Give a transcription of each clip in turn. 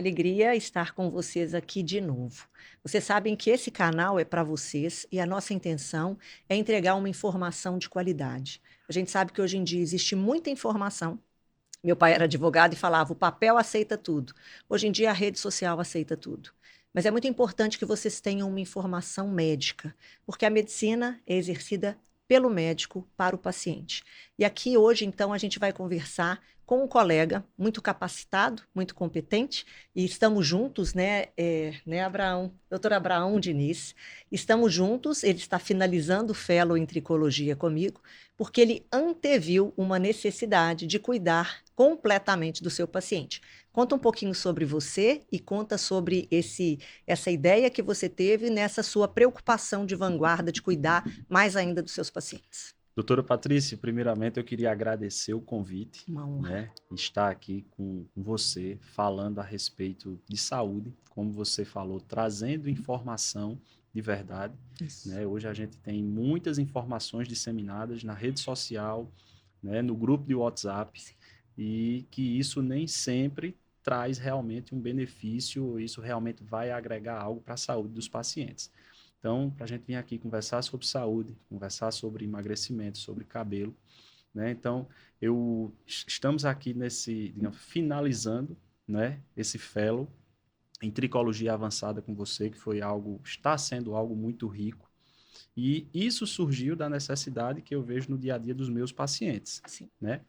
alegria estar com vocês aqui de novo. Vocês sabem que esse canal é para vocês e a nossa intenção é entregar uma informação de qualidade. A gente sabe que hoje em dia existe muita informação. Meu pai era advogado e falava: o papel aceita tudo. Hoje em dia a rede social aceita tudo. Mas é muito importante que vocês tenham uma informação médica, porque a medicina é exercida pelo médico para o paciente. E aqui hoje, então, a gente vai conversar com um colega muito capacitado, muito competente, e estamos juntos, né, Abraão? Doutor Abraão Diniz, estamos juntos, ele está finalizando o Fellow em Tricologia comigo, porque ele anteviu uma necessidade de cuidar completamente do seu paciente. Conta um pouquinho sobre você e conta sobre essa ideia que você teve nessa sua preocupação de vanguarda de cuidar mais ainda dos seus pacientes. Doutora Patrícia, primeiramente eu queria agradecer o convite, Uma honra. né? Estar aqui com você falando a respeito de saúde, como você falou, trazendo informação de verdade, Isso. né? Hoje a gente tem muitas informações disseminadas na rede social, né? No grupo de WhatsApp, Sim. e que isso nem sempre traz realmente um benefício, isso realmente vai agregar algo para a saúde dos pacientes. Então, para a gente vir aqui conversar sobre saúde, conversar sobre emagrecimento, sobre cabelo, né? Então, estamos aqui digamos, finalizando, né, esse fellow em tricologia avançada com você, que está sendo algo muito rico. E isso surgiu da necessidade que eu vejo no dia a dia dos meus pacientes, Sim. né?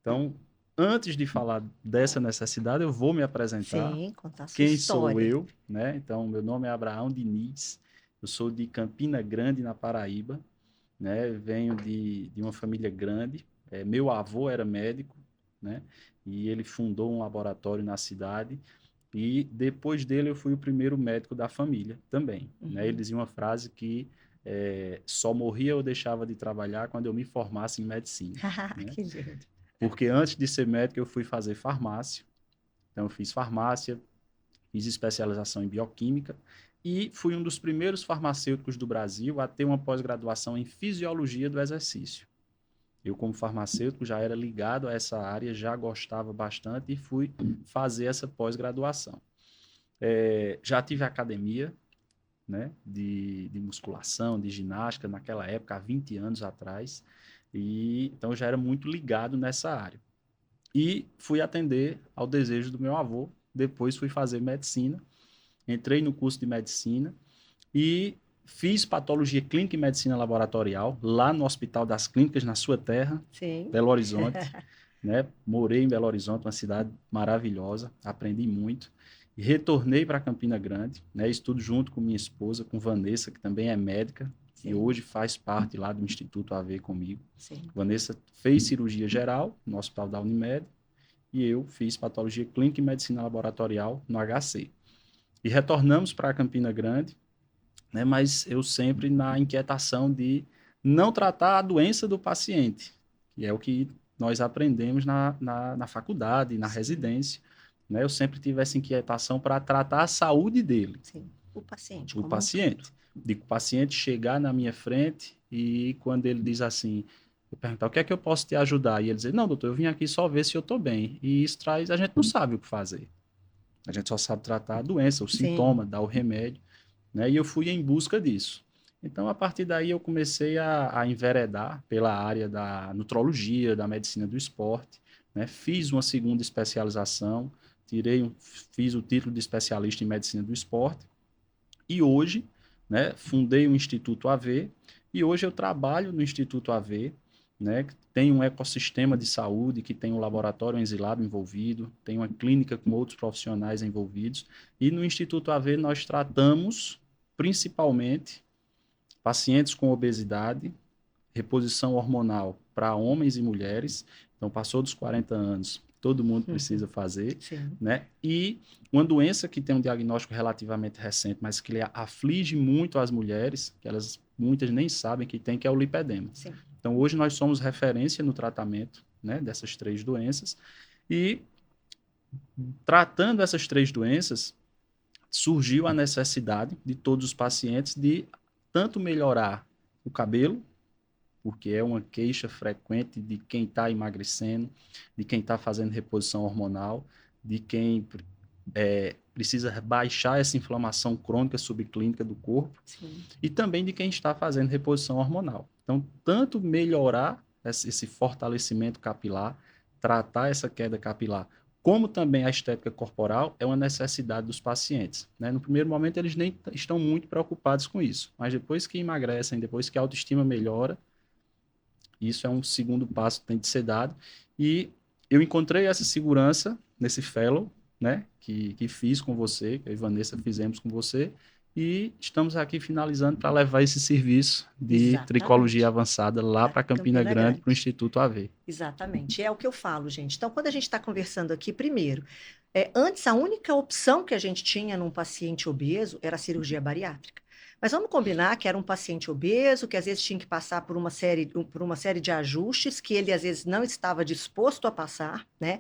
Então, antes de falar dessa necessidade, eu vou me apresentar. Sim, contar a sua Quem sou história. eu, né? Então, meu nome é Abraão Diniz, eu sou de Campina Grande, na Paraíba, né? Venho de uma família grande. Meu avô era médico, né? E ele fundou um laboratório na cidade. E depois dele eu fui o primeiro médico da família também, né? Ele Uhum. dizia uma frase que só morria ou deixava de trabalhar quando eu me formasse em medicina, né? Que lindo. Porque antes de ser médico eu fui fazer farmácia. Então eu fiz farmácia, fiz especialização em bioquímica e fui um dos primeiros farmacêuticos do Brasil a ter uma pós-graduação em fisiologia do exercício. Eu, como farmacêutico, já era ligado a essa área, já gostava bastante e fui fazer essa pós-graduação. Já tive academia, né, de musculação, de ginástica, naquela época, há 20 anos atrás, e então já era muito ligado nessa área. E fui atender ao desejo do meu avô, depois fui fazer medicina, entrei no curso de medicina e fiz patologia clínica e medicina laboratorial lá no Hospital das Clínicas, na sua terra, Sim. Belo Horizonte, né? Morei em Belo Horizonte, uma cidade maravilhosa, aprendi muito. E retornei para Campina Grande, né? Estudo junto com minha esposa, com Vanessa, que também é médica, e Sim, hoje faz parte lá do Instituto AV comigo. sim. Vanessa fez cirurgia geral no Hospital da Unimed, e eu fiz patologia clínica e medicina laboratorial no HC. E retornamos para Campina Grande, né? Mas eu sempre na inquietação de não tratar a doença do paciente, que é o que nós aprendemos na faculdade, na Sim, residência. Né? Eu sempre tive essa inquietação para tratar a saúde dele, sim. O paciente o como um todo. paciente. De o paciente chegar na minha frente e quando ele diz assim, eu perguntar o que é que eu posso te ajudar? E ele dizer, não, doutor, eu vim aqui só ver se eu estou bem. E isso traz, a gente não sabe o que fazer. A gente só sabe tratar a doença, o Sim. sintoma, dar o remédio, né? E eu fui em busca disso. Então, a partir daí, eu comecei a enveredar pela área da nutrologia, da medicina do esporte, né? Fiz uma segunda especialização, fiz o título de especialista em medicina do esporte e hoje, né, fundei o Instituto AV e hoje eu trabalho no Instituto AV, né, que tem um ecossistema de saúde, que tem um laboratório Enzilab envolvido, tem uma clínica com outros profissionais envolvidos, e no Instituto AV nós tratamos principalmente pacientes com obesidade, reposição hormonal para homens e mulheres, então passou dos 40 anos, todo mundo Uhum. precisa fazer, Sim, né? E uma doença que tem um diagnóstico relativamente recente, mas que aflige muito as mulheres, que elas muitas nem sabem que tem, que é o lipedema. sim. Então hoje nós somos referência no tratamento, né, dessas três doenças e tratando essas três doenças surgiu a necessidade de todos os pacientes de tanto melhorar o cabelo, porque é uma queixa frequente de quem está emagrecendo, de quem está fazendo reposição hormonal, de quem precisa baixar essa inflamação crônica subclínica do corpo, Sim. e também de quem está fazendo reposição hormonal. Então, tanto melhorar esse fortalecimento capilar, tratar essa queda capilar, como também a estética corporal, é uma necessidade dos pacientes, né? No primeiro momento, eles nem estão muito preocupados com isso, mas depois que emagrecem, depois que a autoestima melhora, isso é um segundo passo que tem de ser dado. E eu encontrei essa segurança nesse fellow, né, que fiz com você, que eu e Vanessa fizemos com você, e estamos aqui finalizando para levar esse serviço de tricologia Exatamente. avançada lá Para para Campina Campina Grande, para o Grande. Instituto AV. Exatamente. É o que eu falo, gente. Então, quando a gente está conversando aqui, primeiro, antes a única opção que a gente tinha num paciente obeso era a cirurgia bariátrica. Mas vamos combinar que era um paciente obeso, que às vezes tinha que passar por uma série de ajustes que ele às vezes não estava disposto a passar, né?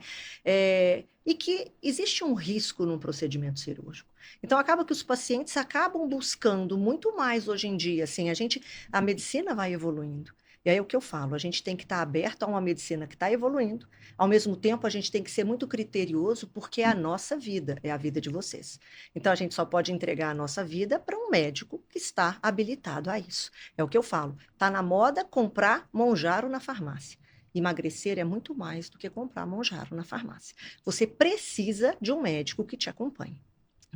E que existe um risco num procedimento cirúrgico. Então, acaba que os pacientes acabam buscando muito mais hoje em dia, assim, a medicina vai evoluindo. E aí é o que eu falo, a gente tem que estar aberto a uma medicina que está evoluindo, ao mesmo tempo a gente tem que ser muito criterioso, porque é a nossa vida, é a vida de vocês. Então a gente só pode entregar a nossa vida para um médico que está habilitado a isso. É o que eu falo, está na moda comprar Monjaro na farmácia. Emagrecer é muito mais do que comprar Monjaro na farmácia. Você precisa de um médico que te acompanhe.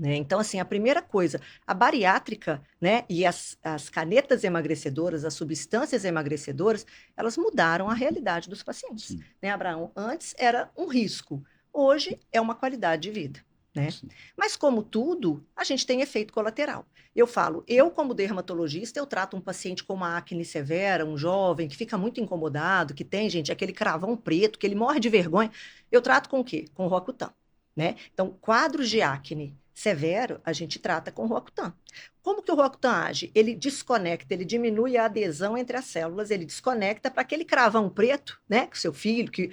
Né? Então, assim, a primeira coisa, a bariátrica, né, e as canetas emagrecedoras, as substâncias emagrecedoras, elas mudaram a realidade dos pacientes. Sim, Né, Abraão? Antes era um risco, hoje é uma qualidade de vida. Né? sim. Mas, como tudo, a gente tem efeito colateral. Eu falo, eu, como dermatologista, eu trato um paciente com uma acne severa, um jovem que fica muito incomodado, que tem, gente, aquele cravão preto, que ele morre de vergonha. Eu trato com o quê? Com Roacutan. Né? Então, quadros de acne severo, a gente trata com Roacutan. Como que o Roacutan age? Ele desconecta, ele diminui a adesão entre as células, ele desconecta para aquele cravão preto, né, que o seu filho, que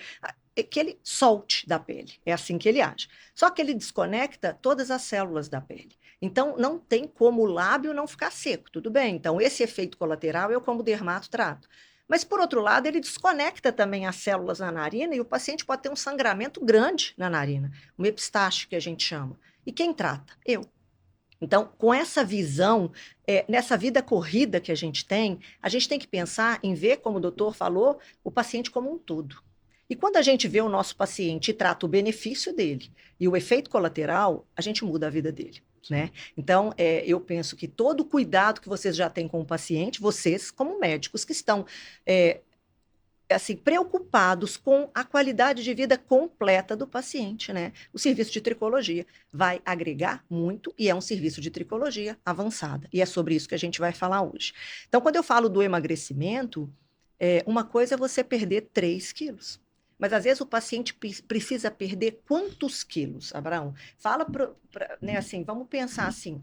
ele solte da pele. É assim que ele age. Só que ele desconecta todas as células da pele. Então, não tem como o lábio não ficar seco, tudo bem? Então, esse efeito colateral eu, como dermato, trato. Mas, por outro lado, ele desconecta também as células na narina e o paciente pode ter um sangramento grande na narina, um epistaxe, que a gente chama. E quem trata? Eu. Então, com essa visão, nessa vida corrida que a gente tem que pensar em ver, como o doutor falou, o paciente como um todo. E quando a gente vê o nosso paciente e trata o benefício dele e o efeito colateral, a gente muda a vida dele. Né? Então, eu penso que todo o cuidado que vocês já têm com o paciente, vocês, como médicos que estão assim, preocupados com a qualidade de vida completa do paciente, né? O serviço de tricologia vai agregar muito e é um serviço de tricologia avançada. E é sobre isso que a gente vai falar hoje. Então, quando eu falo do emagrecimento, uma coisa é você perder 3 quilos. Mas às vezes o paciente precisa perder quantos quilos, Abraão? Fala né, assim, vamos pensar assim: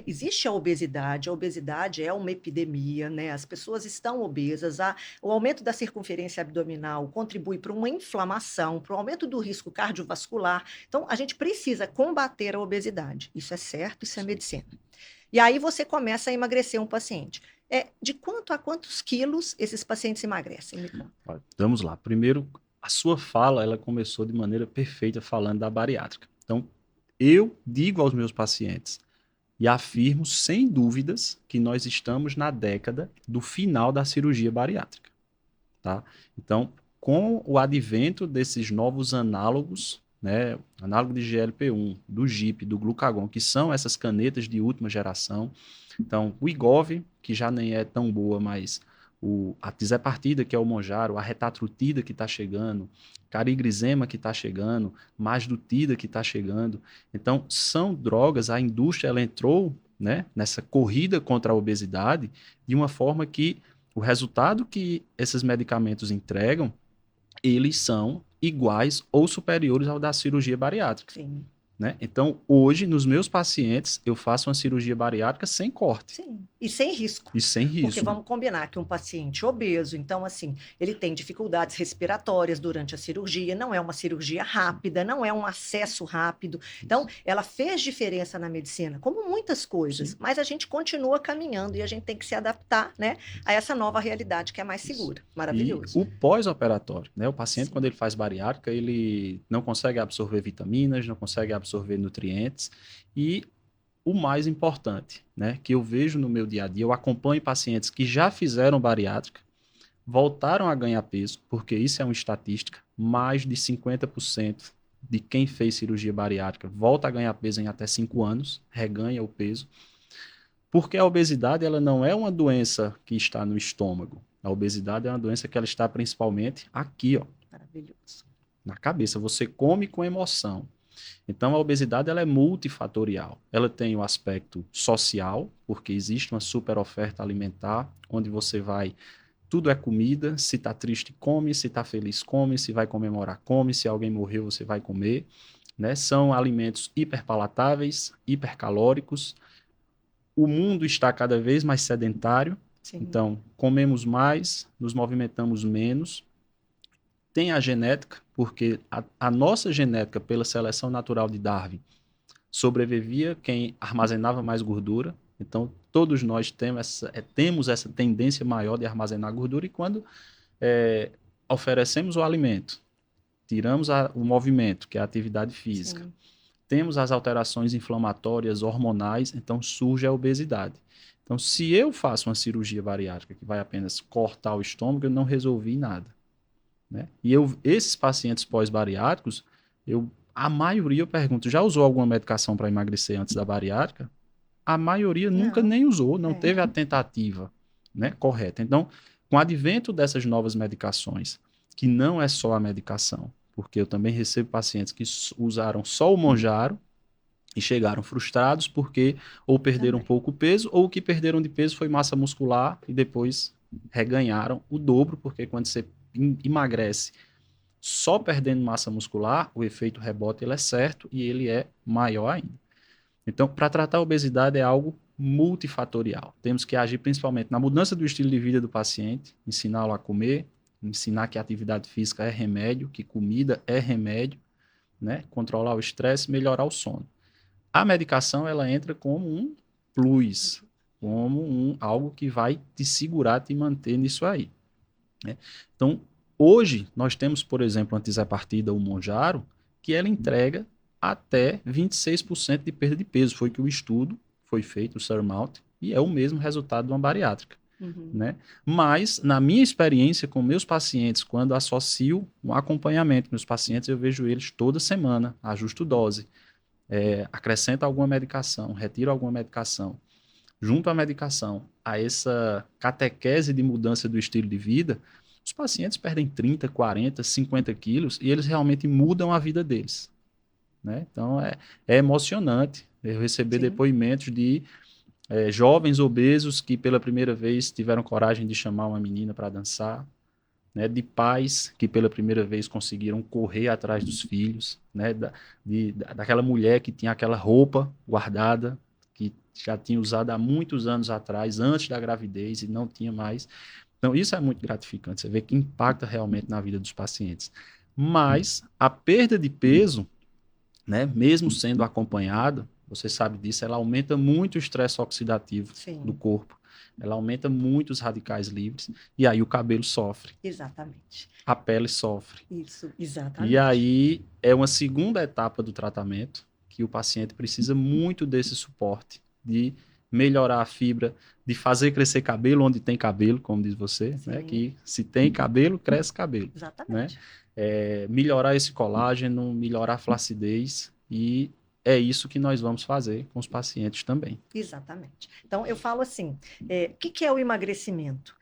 existe a obesidade é uma epidemia, né? As pessoas estão obesas, o aumento da circunferência abdominal contribui para uma inflamação, para o aumento do risco cardiovascular. Então, a gente precisa combater a obesidade. Isso é certo, isso é medicina. E aí você começa a emagrecer um paciente. De quanto a quantos quilos esses pacientes emagrecem? Me conta. Vamos lá. Primeiro, a sua fala, ela começou de maneira perfeita falando da bariátrica. Então, eu digo aos meus pacientes e afirmo sem dúvidas que nós estamos na década do final da cirurgia bariátrica, tá? Então, com o advento desses novos análogos, né, análogo de GLP-1, do GIP, do glucagon, que são essas canetas de última geração. Então, o Wegovy, que já nem é tão boa, mas a tisapartida, que é o Monjaro, a retatrutida que está chegando, carigrizema que está chegando, masdutida que está chegando. Então, são drogas, a indústria ela entrou, né, nessa corrida contra a obesidade de uma forma que o resultado que esses medicamentos entregam, eles são iguais ou superiores ao da cirurgia bariátrica. Sim. Né? Então, hoje, nos meus pacientes, eu faço uma cirurgia bariátrica sem corte. Sim, e sem risco. E sem risco. Porque vamos combinar que um paciente obeso, então, assim, ele tem dificuldades respiratórias durante a cirurgia, não é uma cirurgia rápida, não é um acesso rápido. Então, ela fez diferença na medicina, como muitas coisas, Sim. mas a gente continua caminhando e a gente tem que se adaptar, né, a essa nova realidade que é mais segura. Maravilhoso. E o pós-operatório, né? O paciente, Sim. quando ele faz bariátrica, ele não consegue absorver vitaminas, não consegue absorver absorver nutrientes. E o mais importante, né, que eu vejo no meu dia a dia, eu acompanho pacientes que já fizeram bariátrica, voltaram a ganhar peso, porque isso é uma estatística, mais de 50% de quem fez cirurgia bariátrica volta a ganhar peso em até 5 anos, reganha o peso, porque a obesidade ela não é uma doença que está no estômago. A obesidade é uma doença que ela está principalmente aqui, ó, Maravilhoso. na cabeça. Você come com emoção. Então, a obesidade ela é multifatorial. Ela tem o aspecto social, porque existe uma super oferta alimentar, onde você vai, tudo é comida, se está triste, come, se está feliz, come, se vai comemorar, come, se alguém morreu, você vai comer. Né? São alimentos hiperpalatáveis, hipercalóricos. O mundo está cada vez mais sedentário, Sim. então comemos mais, nos movimentamos menos. Tem a genética, porque a nossa genética, pela seleção natural de Darwin, sobrevivia quem armazenava mais gordura. Então, todos nós temos essa tendência maior de armazenar gordura, e quando oferecemos o alimento, tiramos o movimento, que é a atividade física, Sim. temos as alterações inflamatórias, hormonais, então surge a obesidade. Então, se eu faço uma cirurgia bariátrica que vai apenas cortar o estômago, eu não resolvi nada. Né? E esses pacientes pós-bariátricos, a maioria eu pergunto, já usou alguma medicação para emagrecer antes da bariátrica? A maioria nunca nem usou, não teve a tentativa, né, correta. Então, com o advento dessas novas medicações, que não é só a medicação, porque eu também recebo pacientes que usaram só o Mounjaro e chegaram frustrados porque ou perderam um pouco peso, ou o que perderam de peso foi massa muscular e depois reganharam o dobro, porque quando você emagrece só perdendo massa muscular, o efeito rebote ele é certo e ele é maior ainda. Então, para tratar a obesidade é algo multifatorial. Temos que agir principalmente na mudança do estilo de vida do paciente, ensiná-lo a comer, ensinar que a atividade física é remédio, que comida é remédio, né? Controlar o estresse, melhorar o sono. A medicação ela entra como um plus, como algo que vai te segurar, te manter nisso aí. Né? Então, hoje, nós temos, por exemplo, a antizepartida, o Mounjaro, que ela entrega até 26% de perda de peso. Foi que o estudo foi feito, o Surmount, e é o mesmo resultado de uma bariátrica. Né? Mas, na minha experiência com meus pacientes, quando associo um acompanhamento com meus pacientes, eu vejo eles toda semana, ajusto dose, acrescento alguma medicação, retiro alguma medicação. Junto à medicação, a essa catequese de mudança do estilo de vida, os pacientes perdem 30, 40, 50 quilos e eles realmente mudam a vida deles. Né? Então, é emocionante eu receber depoimentos de jovens obesos que pela primeira vez tiveram coragem de chamar uma menina para dançar, né? De pais que pela primeira vez conseguiram correr atrás dos filhos, né? Daquela mulher que tinha aquela roupa guardada, que já tinha usado há muitos anos atrás, antes da gravidez, e não tinha mais. Então, isso é muito gratificante, você vê que impacta realmente na vida dos pacientes. Mas a perda de peso, né, mesmo sendo acompanhada, você sabe disso, ela aumenta muito o estresse oxidativo do corpo. Ela aumenta muito os radicais livres, e aí o cabelo sofre. Exatamente. A pele sofre. Isso, exatamente. E aí é uma segunda etapa do tratamento, que o paciente precisa muito desse suporte, de melhorar a fibra, de fazer crescer cabelo onde tem cabelo, como diz você, né? Que se tem cabelo, cresce cabelo. Exatamente. Né? Melhorar esse colágeno, melhorar a flacidez, e é isso que nós vamos fazer com os pacientes também. Exatamente. Então, eu falo assim, o que é o emagrecimento?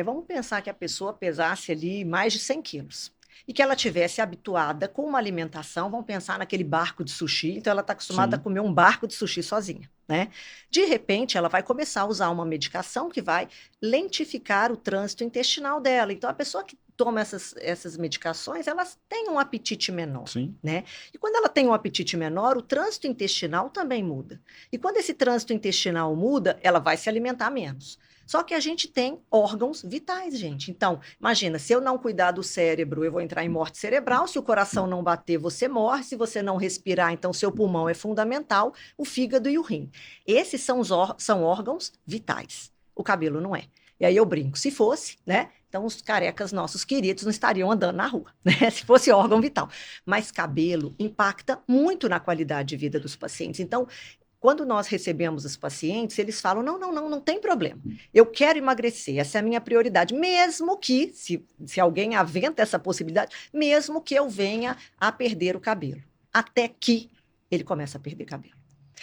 Vamos pensar que a pessoa pesasse ali mais de 100 quilos e que ela tivesse habituada com uma alimentação, vamos pensar naquele barco de sushi, então ela está acostumada a comer um barco de sushi sozinha, né? De repente, ela vai começar a usar uma medicação que vai lentificar o trânsito intestinal dela. Então, a pessoa que toma essas medicações, elas têm um apetite menor, né? E quando ela tem um apetite menor, o trânsito intestinal também muda. E quando esse trânsito intestinal muda, ela vai se alimentar menos. Só que a gente tem órgãos vitais, gente. Então, imagina, se eu não cuidar do cérebro, eu vou entrar em morte cerebral. Se o coração não bater, você morre. Se você não respirar, então seu pulmão é fundamental, o fígado e o rim. Esses são órgãos vitais. O cabelo não é. E aí eu brinco, se fosse, né? Então, os carecas nossos queridos não estariam andando na rua, né? Se fosse órgão vital. Mas cabelo impacta muito na qualidade de vida dos pacientes. Então, quando nós recebemos os pacientes, eles falam: não, não, não, não tem problema. Eu quero emagrecer, essa é a minha prioridade. Mesmo que, se alguém aventa essa possibilidade, mesmo que eu venha a perder o cabelo. Até que ele começa a perder cabelo.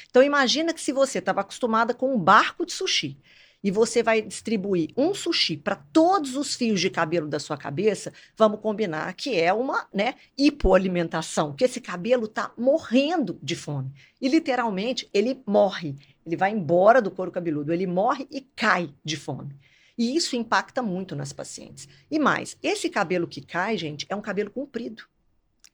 Então, imagina que se você estava acostumada com um barco de sushi e você vai distribuir um sushi para todos os fios de cabelo da sua cabeça, vamos combinar que é uma, né, hipoalimentação, que esse cabelo está morrendo de fome. E literalmente ele morre, ele vai embora do couro cabeludo, ele morre e cai de fome. E isso impacta muito nas pacientes. E mais, esse cabelo que cai, gente, é um cabelo comprido.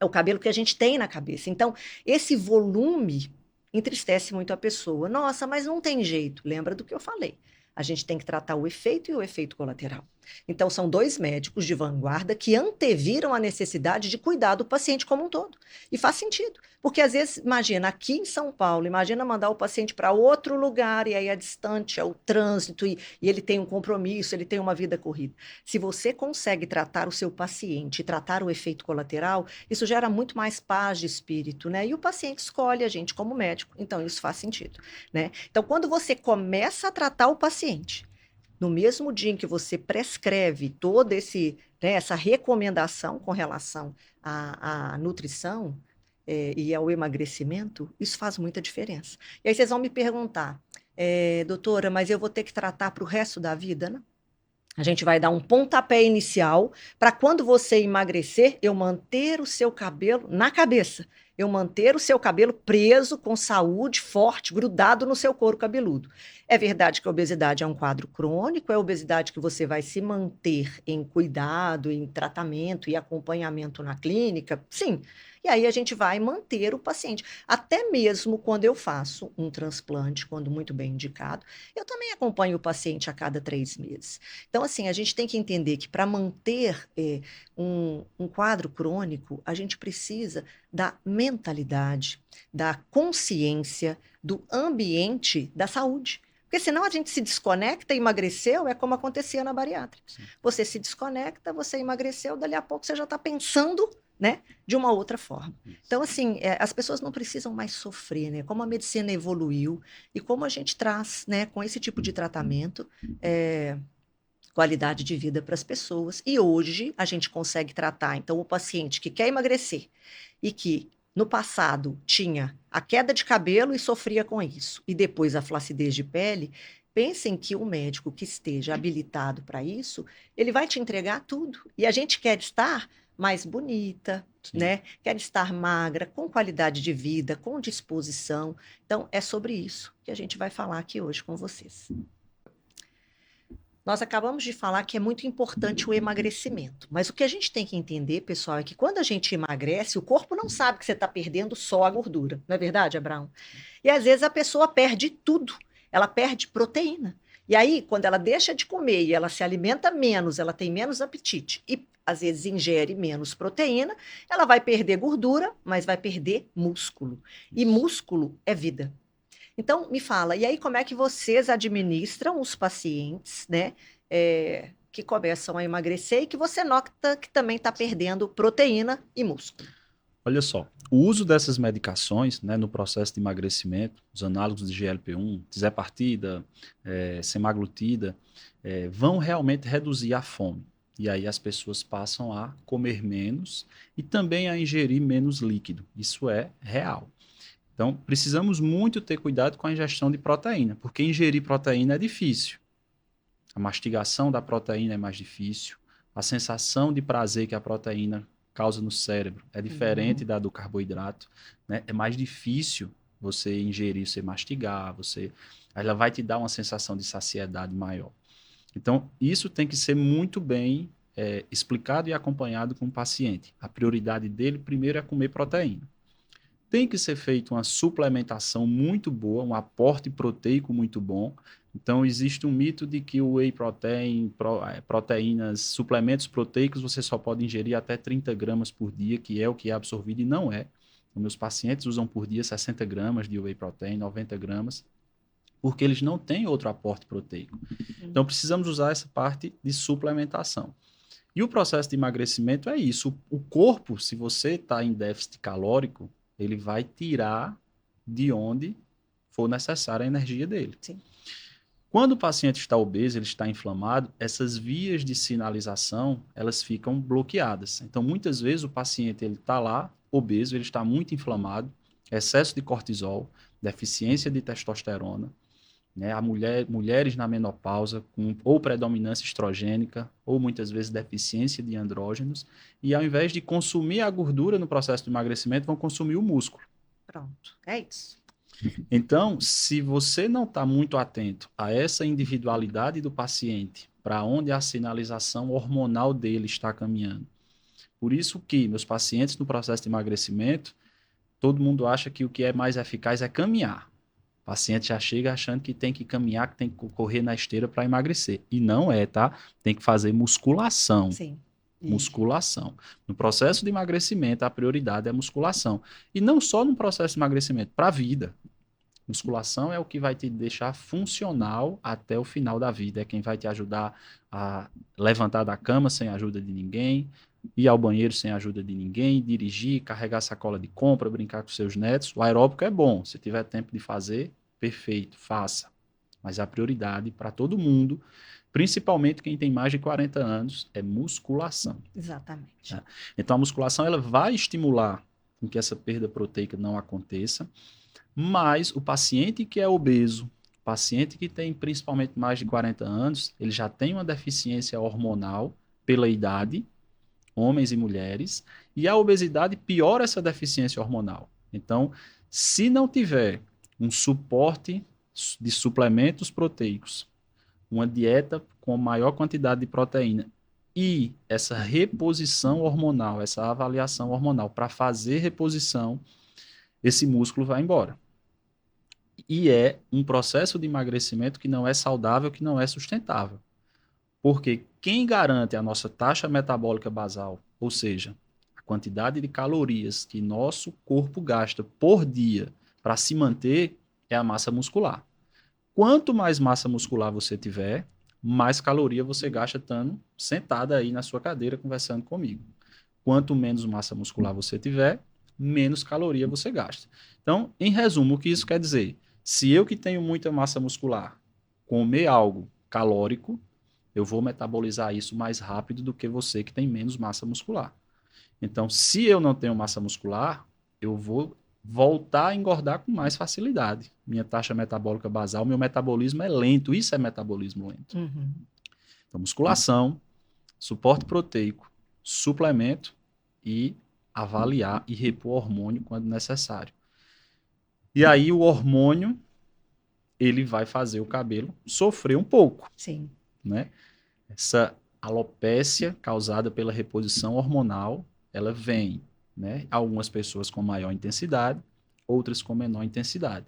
É o cabelo que a gente tem na cabeça. Então, esse volume entristece muito a pessoa. Nossa, mas não tem jeito. Lembra do que eu falei. A gente tem que tratar o efeito e o efeito colateral. Então, são dois médicos de vanguarda que anteviram a necessidade de cuidar do paciente como um todo. E faz sentido. Porque, às vezes, imagina, aqui em São Paulo, imagina mandar o paciente para outro lugar, e aí é distante, é o trânsito, e ele tem um compromisso, ele tem uma vida corrida. Se você consegue tratar o seu paciente e tratar o efeito colateral, isso gera muito mais paz de espírito, né? E o paciente escolhe a gente como médico. Então, isso faz sentido, né? Então, quando você começa a tratar o paciente, no mesmo dia em que você prescreve toda né, essa recomendação com relação à nutrição e ao emagrecimento, isso faz muita diferença. E aí vocês vão me perguntar, doutora, mas eu vou ter que tratar para o resto da vida, né? A gente vai dar um pontapé inicial para quando você emagrecer, eu manter o seu cabelo na cabeça. Eu manter o seu cabelo preso, com saúde, forte, grudado no seu couro cabeludo. É verdade que a obesidade é um quadro crônico, é a obesidade que você vai se manter em cuidado, em tratamento e acompanhamento na clínica? Sim. E aí a gente vai manter o paciente. Até mesmo quando eu faço um transplante, quando muito bem indicado, eu também acompanho o paciente a cada 3 meses. Então, assim, a gente tem que entender que para manter um quadro crônico, a gente precisa da mentalidade, da consciência, do ambiente da saúde. Porque senão a gente se desconecta, emagreceu, é como acontecia na bariátrica. Sim. Você se desconecta, você emagreceu, dali a pouco você já está pensando, né, de uma outra forma. Então, assim, as pessoas não precisam mais sofrer, né? Como a medicina evoluiu e como a gente traz, né, com esse tipo de tratamento, qualidade de vida para as pessoas. E hoje a gente consegue tratar, então, o paciente que quer emagrecer e que no passado tinha a queda de cabelo e sofria com isso, e depois a flacidez de pele. Pensem que o médico que esteja habilitado para isso, ele vai te entregar tudo. E a gente quer estar mais bonita, Sim. né? Quer estar magra, com qualidade de vida, com disposição. Então, é sobre isso que a gente vai falar aqui hoje com vocês. Nós acabamos de falar que é muito importante o emagrecimento, mas o que a gente tem que entender, pessoal, é que quando a gente emagrece, o corpo não sabe que você está perdendo só a gordura, não é verdade, Abraão? E às vezes a pessoa perde tudo, ela perde proteína. E aí, quando ela deixa de comer e ela se alimenta menos, ela tem menos apetite e às vezes ingere menos proteína, ela vai perder gordura, mas vai perder músculo. E músculo é vida. Então, me fala, e aí como é que vocês administram os pacientes, né, que começam a emagrecer e que você nota que também está perdendo proteína e músculo? Olha só, o uso dessas medicações, né, no processo de emagrecimento, os análogos de GLP-1, tirzepatida, semaglutida, vão realmente reduzir a fome. E aí as pessoas passam a comer menos e também a ingerir menos líquido. Isso é real. Então, precisamos muito ter cuidado com a ingestão de proteína, porque ingerir proteína é difícil. A mastigação da proteína é mais difícil. A sensação de prazer que a proteína causa no cérebro é diferente da do carboidrato, né? É mais difícil você ingerir, você mastigar, ela vai te dar uma sensação de saciedade maior. Então, isso tem que ser muito bem explicado e acompanhado com o paciente. A prioridade dele, primeiro, é comer proteína. Tem que ser feita uma suplementação muito boa, um aporte proteico muito bom. Então, existe um mito de que o whey protein, proteínas, suplementos proteicos, você só pode ingerir até 30 gramas por dia, que é o que é absorvido, e não é. Os meus pacientes usam por dia 60 gramas de whey protein, 90 gramas. porque eles não têm outro aporte proteico. Então, precisamos usar essa parte de suplementação. E o processo de emagrecimento é isso. O corpo, se você está em déficit calórico, ele vai tirar de onde for necessária a energia dele. Sim. Quando o paciente está obeso, ele está inflamado, essas vias de sinalização, elas ficam bloqueadas. Então, muitas vezes, o paciente ele está lá, obeso, ele está muito inflamado, excesso de cortisol, deficiência de testosterona, né? Mulheres na menopausa, com ou predominância estrogênica, ou muitas vezes deficiência de andrógenos, e ao invés de consumir a gordura no processo de emagrecimento, vão consumir o músculo. Pronto, é isso. Então, se você não está muito atento a essa individualidade do paciente, para onde a sinalização hormonal dele está caminhando. Por isso que meus pacientes no processo de emagrecimento, todo mundo acha que o que é mais eficaz é caminhar. O paciente já chega achando que tem que caminhar, que tem que correr na esteira para emagrecer. E não é, tá? Tem que fazer musculação. Sim. Musculação. No processo de emagrecimento, a prioridade é a musculação. E não só no processo de emagrecimento, para a vida. Musculação é o que vai te deixar funcional até o final da vida. É quem vai te ajudar a levantar da cama sem ajuda de ninguém, ir ao banheiro sem ajuda de ninguém, dirigir, carregar sacola de compra, brincar com seus netos. O aeróbico é bom. Se tiver tempo de fazer, perfeito, faça. Mas a prioridade para todo mundo, principalmente quem tem mais de 40 anos, é musculação. Exatamente. Tá? Então a musculação ela vai estimular com que essa perda proteica não aconteça. Mas o paciente que é obeso, o paciente que tem principalmente mais de 40 anos, ele já tem uma deficiência hormonal pela idade, homens e mulheres, e a obesidade piora essa deficiência hormonal. Então, se não tiver um suporte de suplementos proteicos, uma dieta com maior quantidade de proteína e essa reposição hormonal, essa avaliação hormonal para fazer reposição, esse músculo vai embora. E é um processo de emagrecimento que não é saudável, que não é sustentável. Porque quem garante a nossa taxa metabólica basal, ou seja, a quantidade de calorias que nosso corpo gasta por dia para se manter, é a massa muscular. Quanto mais massa muscular você tiver, mais caloria você gasta estando sentada aí na sua cadeira conversando comigo. Quanto menos massa muscular você tiver, menos caloria você gasta. Então, em resumo, o que isso quer dizer? Se eu que tenho muita massa muscular comer algo calórico, eu vou metabolizar isso mais rápido do que você que tem menos massa muscular. Então, se eu não tenho massa muscular, eu vou voltar a engordar com mais facilidade. Minha taxa metabólica basal, meu metabolismo é lento. Isso é metabolismo lento. Uhum. Então, musculação, suporte proteico, suplemento e avaliar e repor hormônio quando necessário. E aí o hormônio, ele vai fazer o cabelo sofrer um pouco. Sim. Né? Essa alopécia causada pela reposição hormonal, ela vem, né? Algumas pessoas com maior intensidade, outras com menor intensidade.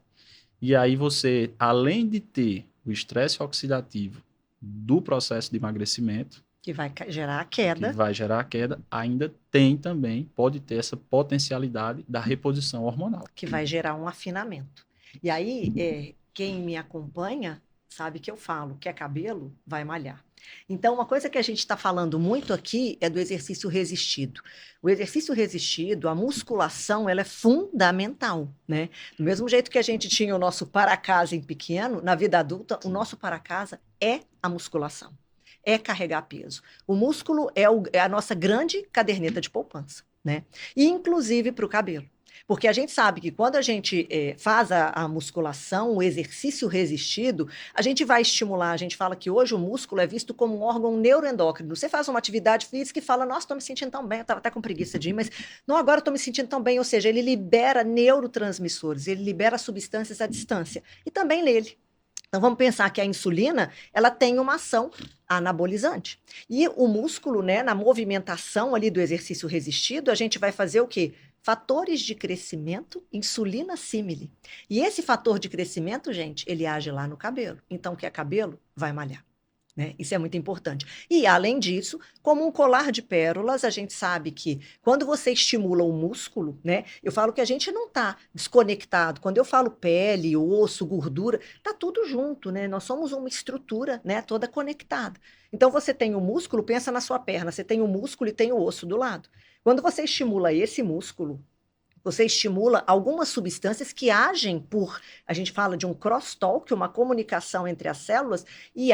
E aí você, além de ter o estresse oxidativo do processo de emagrecimento, Que vai gerar a queda. que vai gerar a queda, ainda tem também, pode ter essa potencialidade da reposição hormonal. Que vai gerar um afinamento. E aí, quem me acompanha sabe que eu falo, quer cabelo, vai malhar. Então, uma coisa que a gente está falando muito aqui é do exercício resistido. O exercício resistido, a musculação, ela é fundamental, né? Do mesmo jeito que a gente tinha o nosso para-casa em pequeno, na vida adulta, o nosso para-casa é a musculação. É carregar peso. O músculo é a nossa grande caderneta de poupança, né? E inclusive para o cabelo. Porque a gente sabe que quando a gente faz a musculação, o exercício resistido, a gente vai estimular. A gente fala que hoje o músculo é visto como um órgão neuroendócrino. Você faz uma atividade física e fala, nossa, estou me sentindo tão bem, eu estava até com preguiça de ir, mas não, agora estou me sentindo tão bem. Ou seja, ele libera neurotransmissores, ele libera substâncias à distância. E também nele. Então, vamos pensar que a insulina, ela tem uma ação anabolizante. E o músculo, né, na movimentação ali do exercício resistido, a gente vai fazer o quê? Fatores de crescimento, insulina símile. E esse fator de crescimento, gente, ele age lá no cabelo. Então, o que é cabelo? Vai malhar. Né? Isso é muito importante. E, além disso, como um colar de pérolas, a gente sabe que quando você estimula o músculo, né? Eu falo que a gente não está desconectado. Quando eu falo pele, osso, gordura, está tudo junto, né? Nós somos uma estrutura, né? Toda conectada. Então, você tem o músculo, pensa na sua perna, você tem o músculo e tem o osso do lado. Quando você estimula esse músculo, você estimula algumas substâncias que agem por, a gente fala de um crosstalk, uma comunicação entre as células, e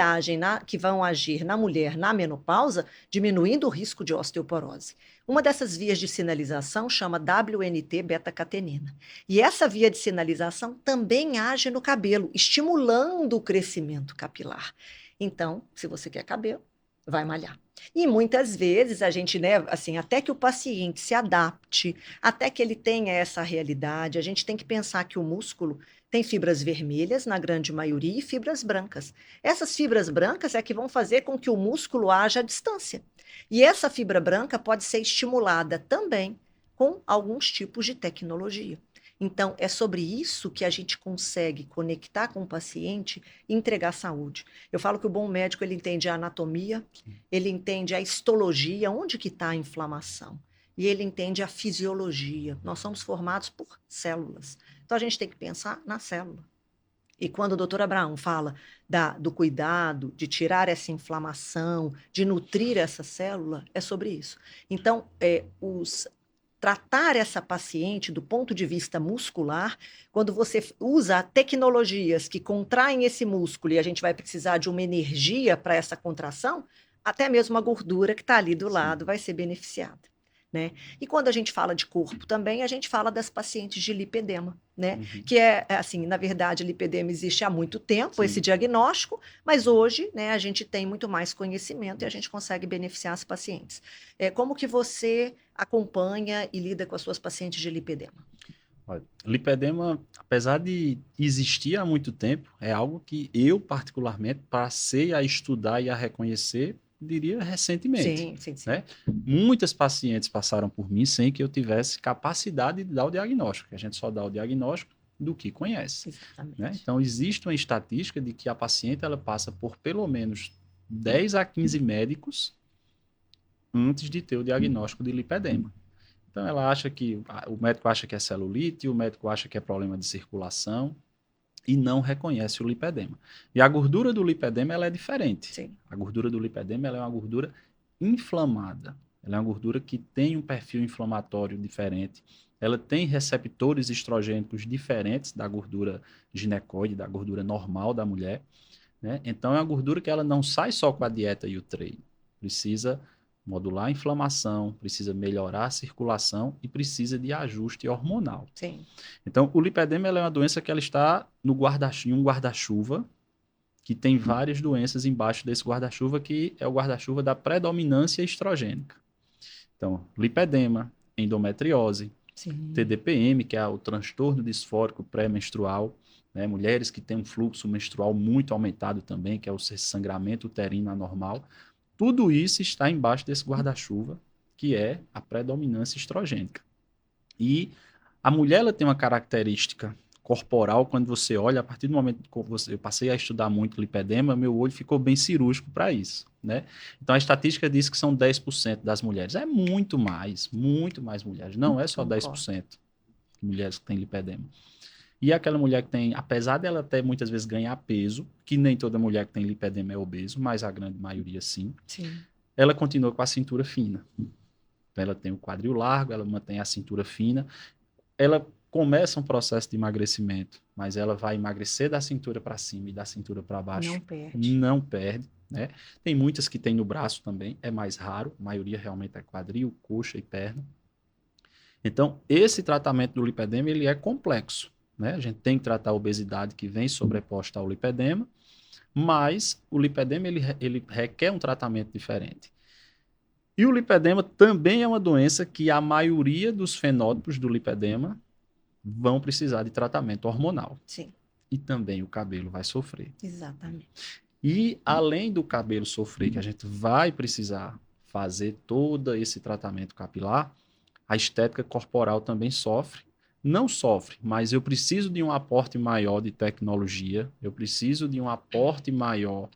que vão agir na mulher na menopausa, diminuindo o risco de osteoporose. Uma dessas vias de sinalização chama WNT beta-catenina. E essa via de sinalização também age no cabelo, estimulando o crescimento capilar. Então, se você quer cabelo, vai malhar. E muitas vezes a gente, né, assim, até que o paciente se adapte, até que ele tenha essa realidade, a gente tem que pensar que o músculo tem fibras vermelhas, na grande maioria, e fibras brancas. Essas fibras brancas é que vão fazer com que o músculo haja à distância. E essa fibra branca pode ser estimulada também com alguns tipos de tecnologia. Então, é sobre isso que a gente consegue conectar com o paciente e entregar saúde. Eu falo que o bom médico, ele entende a anatomia, ele entende a histologia, onde que está a inflamação, e ele entende a fisiologia. Nós somos formados por células. Então, a gente tem que pensar na célula. E quando o doutor Abraão fala do cuidado, de tirar essa inflamação, de nutrir essa célula, é sobre isso. Então, tratar essa paciente do ponto de vista muscular, quando você usa tecnologias que contraem esse músculo e a gente vai precisar de uma energia para essa contração, até mesmo a gordura que está ali do lado vai ser beneficiada. Né? E quando a gente fala de corpo também, a gente fala das pacientes de lipedema, né? Que assim, na verdade, lipedema existe há muito tempo, esse diagnóstico, mas hoje, né, a gente tem muito mais conhecimento e a gente consegue beneficiar as pacientes. Como que você acompanha e lida com as suas pacientes de lipedema? Olha, lipedema, apesar de existir há muito tempo, é algo que eu, particularmente, passei a estudar e a reconhecer, diria, recentemente. Sim, sim, sim. Né? Muitas pacientes passaram por mim sem que eu tivesse capacidade de dar o diagnóstico. A gente só dá o diagnóstico do que conhece. Exatamente. Né? Então, existe uma estatística de que a paciente ela passa por pelo menos 10 a 15 médicos antes de ter o diagnóstico de lipedema. Então, ela acha que o médico acha que é celulite, o médico acha que é problema de circulação e não reconhece o lipedema. E a gordura do lipedema ela é diferente. Sim. A gordura do lipedema ela é uma gordura inflamada. Ela é uma gordura que tem um perfil inflamatório diferente. Ela tem receptores estrogênicos diferentes da gordura ginecoide, da gordura normal da mulher. Né? Então, é uma gordura que ela não sai só com a dieta e o treino. Precisa modular a inflamação, precisa melhorar a circulação e precisa de ajuste hormonal. Sim. Então, o lipedema é uma doença que ela está no em um guarda-chuva que tem várias doenças embaixo desse guarda-chuva, que é o guarda-chuva da predominância estrogênica. Então, lipedema, endometriose, Sim. TDPM, que é o transtorno disfórico pré-menstrual, né? Mulheres que têm um fluxo menstrual muito aumentado também, que é o sangramento uterino anormal. Tudo isso está embaixo desse guarda-chuva, que é a predominância estrogênica. E a mulher ela tem uma característica corporal, quando você olha, a partir do momento que eu passei a estudar muito lipedema, meu olho ficou bem cirúrgico para isso. Né? Então a estatística diz que são 10% das mulheres. É muito mais mulheres. Não é só 10% de mulheres que têm lipedema. E aquela mulher que tem, apesar dela até muitas vezes ganhar peso, que nem toda mulher que tem lipedema é obeso, mas a grande maioria sim. Ela continua com a cintura fina. Ela tem o quadril largo, ela mantém a cintura fina. Ela começa um processo de emagrecimento, mas ela vai emagrecer da cintura para cima e da cintura para baixo. Não perde. Não perde. Né? Tem muitas que tem no braço também, é mais raro. A maioria realmente é quadril, coxa e perna. Então, esse tratamento do lipedema ele é complexo. Né? A gente tem que tratar a obesidade que vem sobreposta ao lipedema, mas o lipedema ele requer um tratamento diferente. E o lipedema também é uma doença que a maioria dos fenótipos do lipedema vão precisar de tratamento hormonal. Sim. E também o cabelo vai sofrer. Exatamente. E além do cabelo sofrer, que a gente vai precisar fazer todo esse tratamento capilar, a estética corporal também sofre. Não sofre, mas eu preciso de um aporte maior de tecnologia, eu preciso de um aporte maior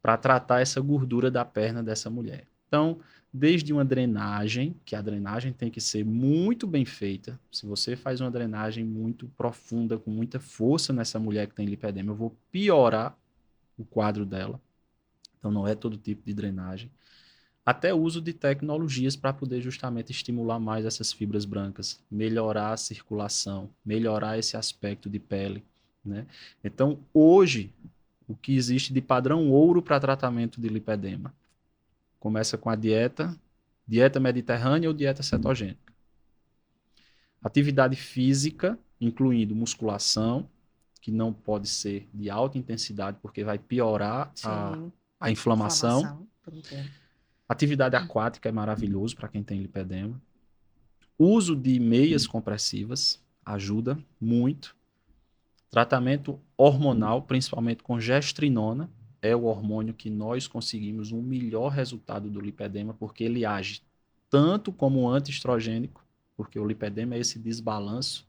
para tratar essa gordura da perna dessa mulher. Então, desde uma drenagem, que a drenagem tem que ser muito bem feita. Se você faz uma drenagem muito profunda, com muita força nessa mulher que tem lipedema, eu vou piorar o quadro dela. Então, não é todo tipo de drenagem. Até o uso de tecnologias para poder justamente estimular mais essas fibras brancas, melhorar a circulação, melhorar esse aspecto de pele, né? Então, hoje, o que existe de padrão ouro para tratamento de lipedema? Começa com a dieta mediterrânea ou dieta cetogênica. Atividade física, incluindo musculação, que não pode ser de alta intensidade, porque vai piorar a inflamação. Por um tempo. Atividade aquática é maravilhoso para quem tem lipedema. Uso de meias compressivas ajuda muito. Tratamento hormonal, principalmente com gestrinona, é o hormônio que nós conseguimos um melhor resultado do lipedema, porque ele age tanto como antiestrogênico, porque o lipedema é esse desbalanço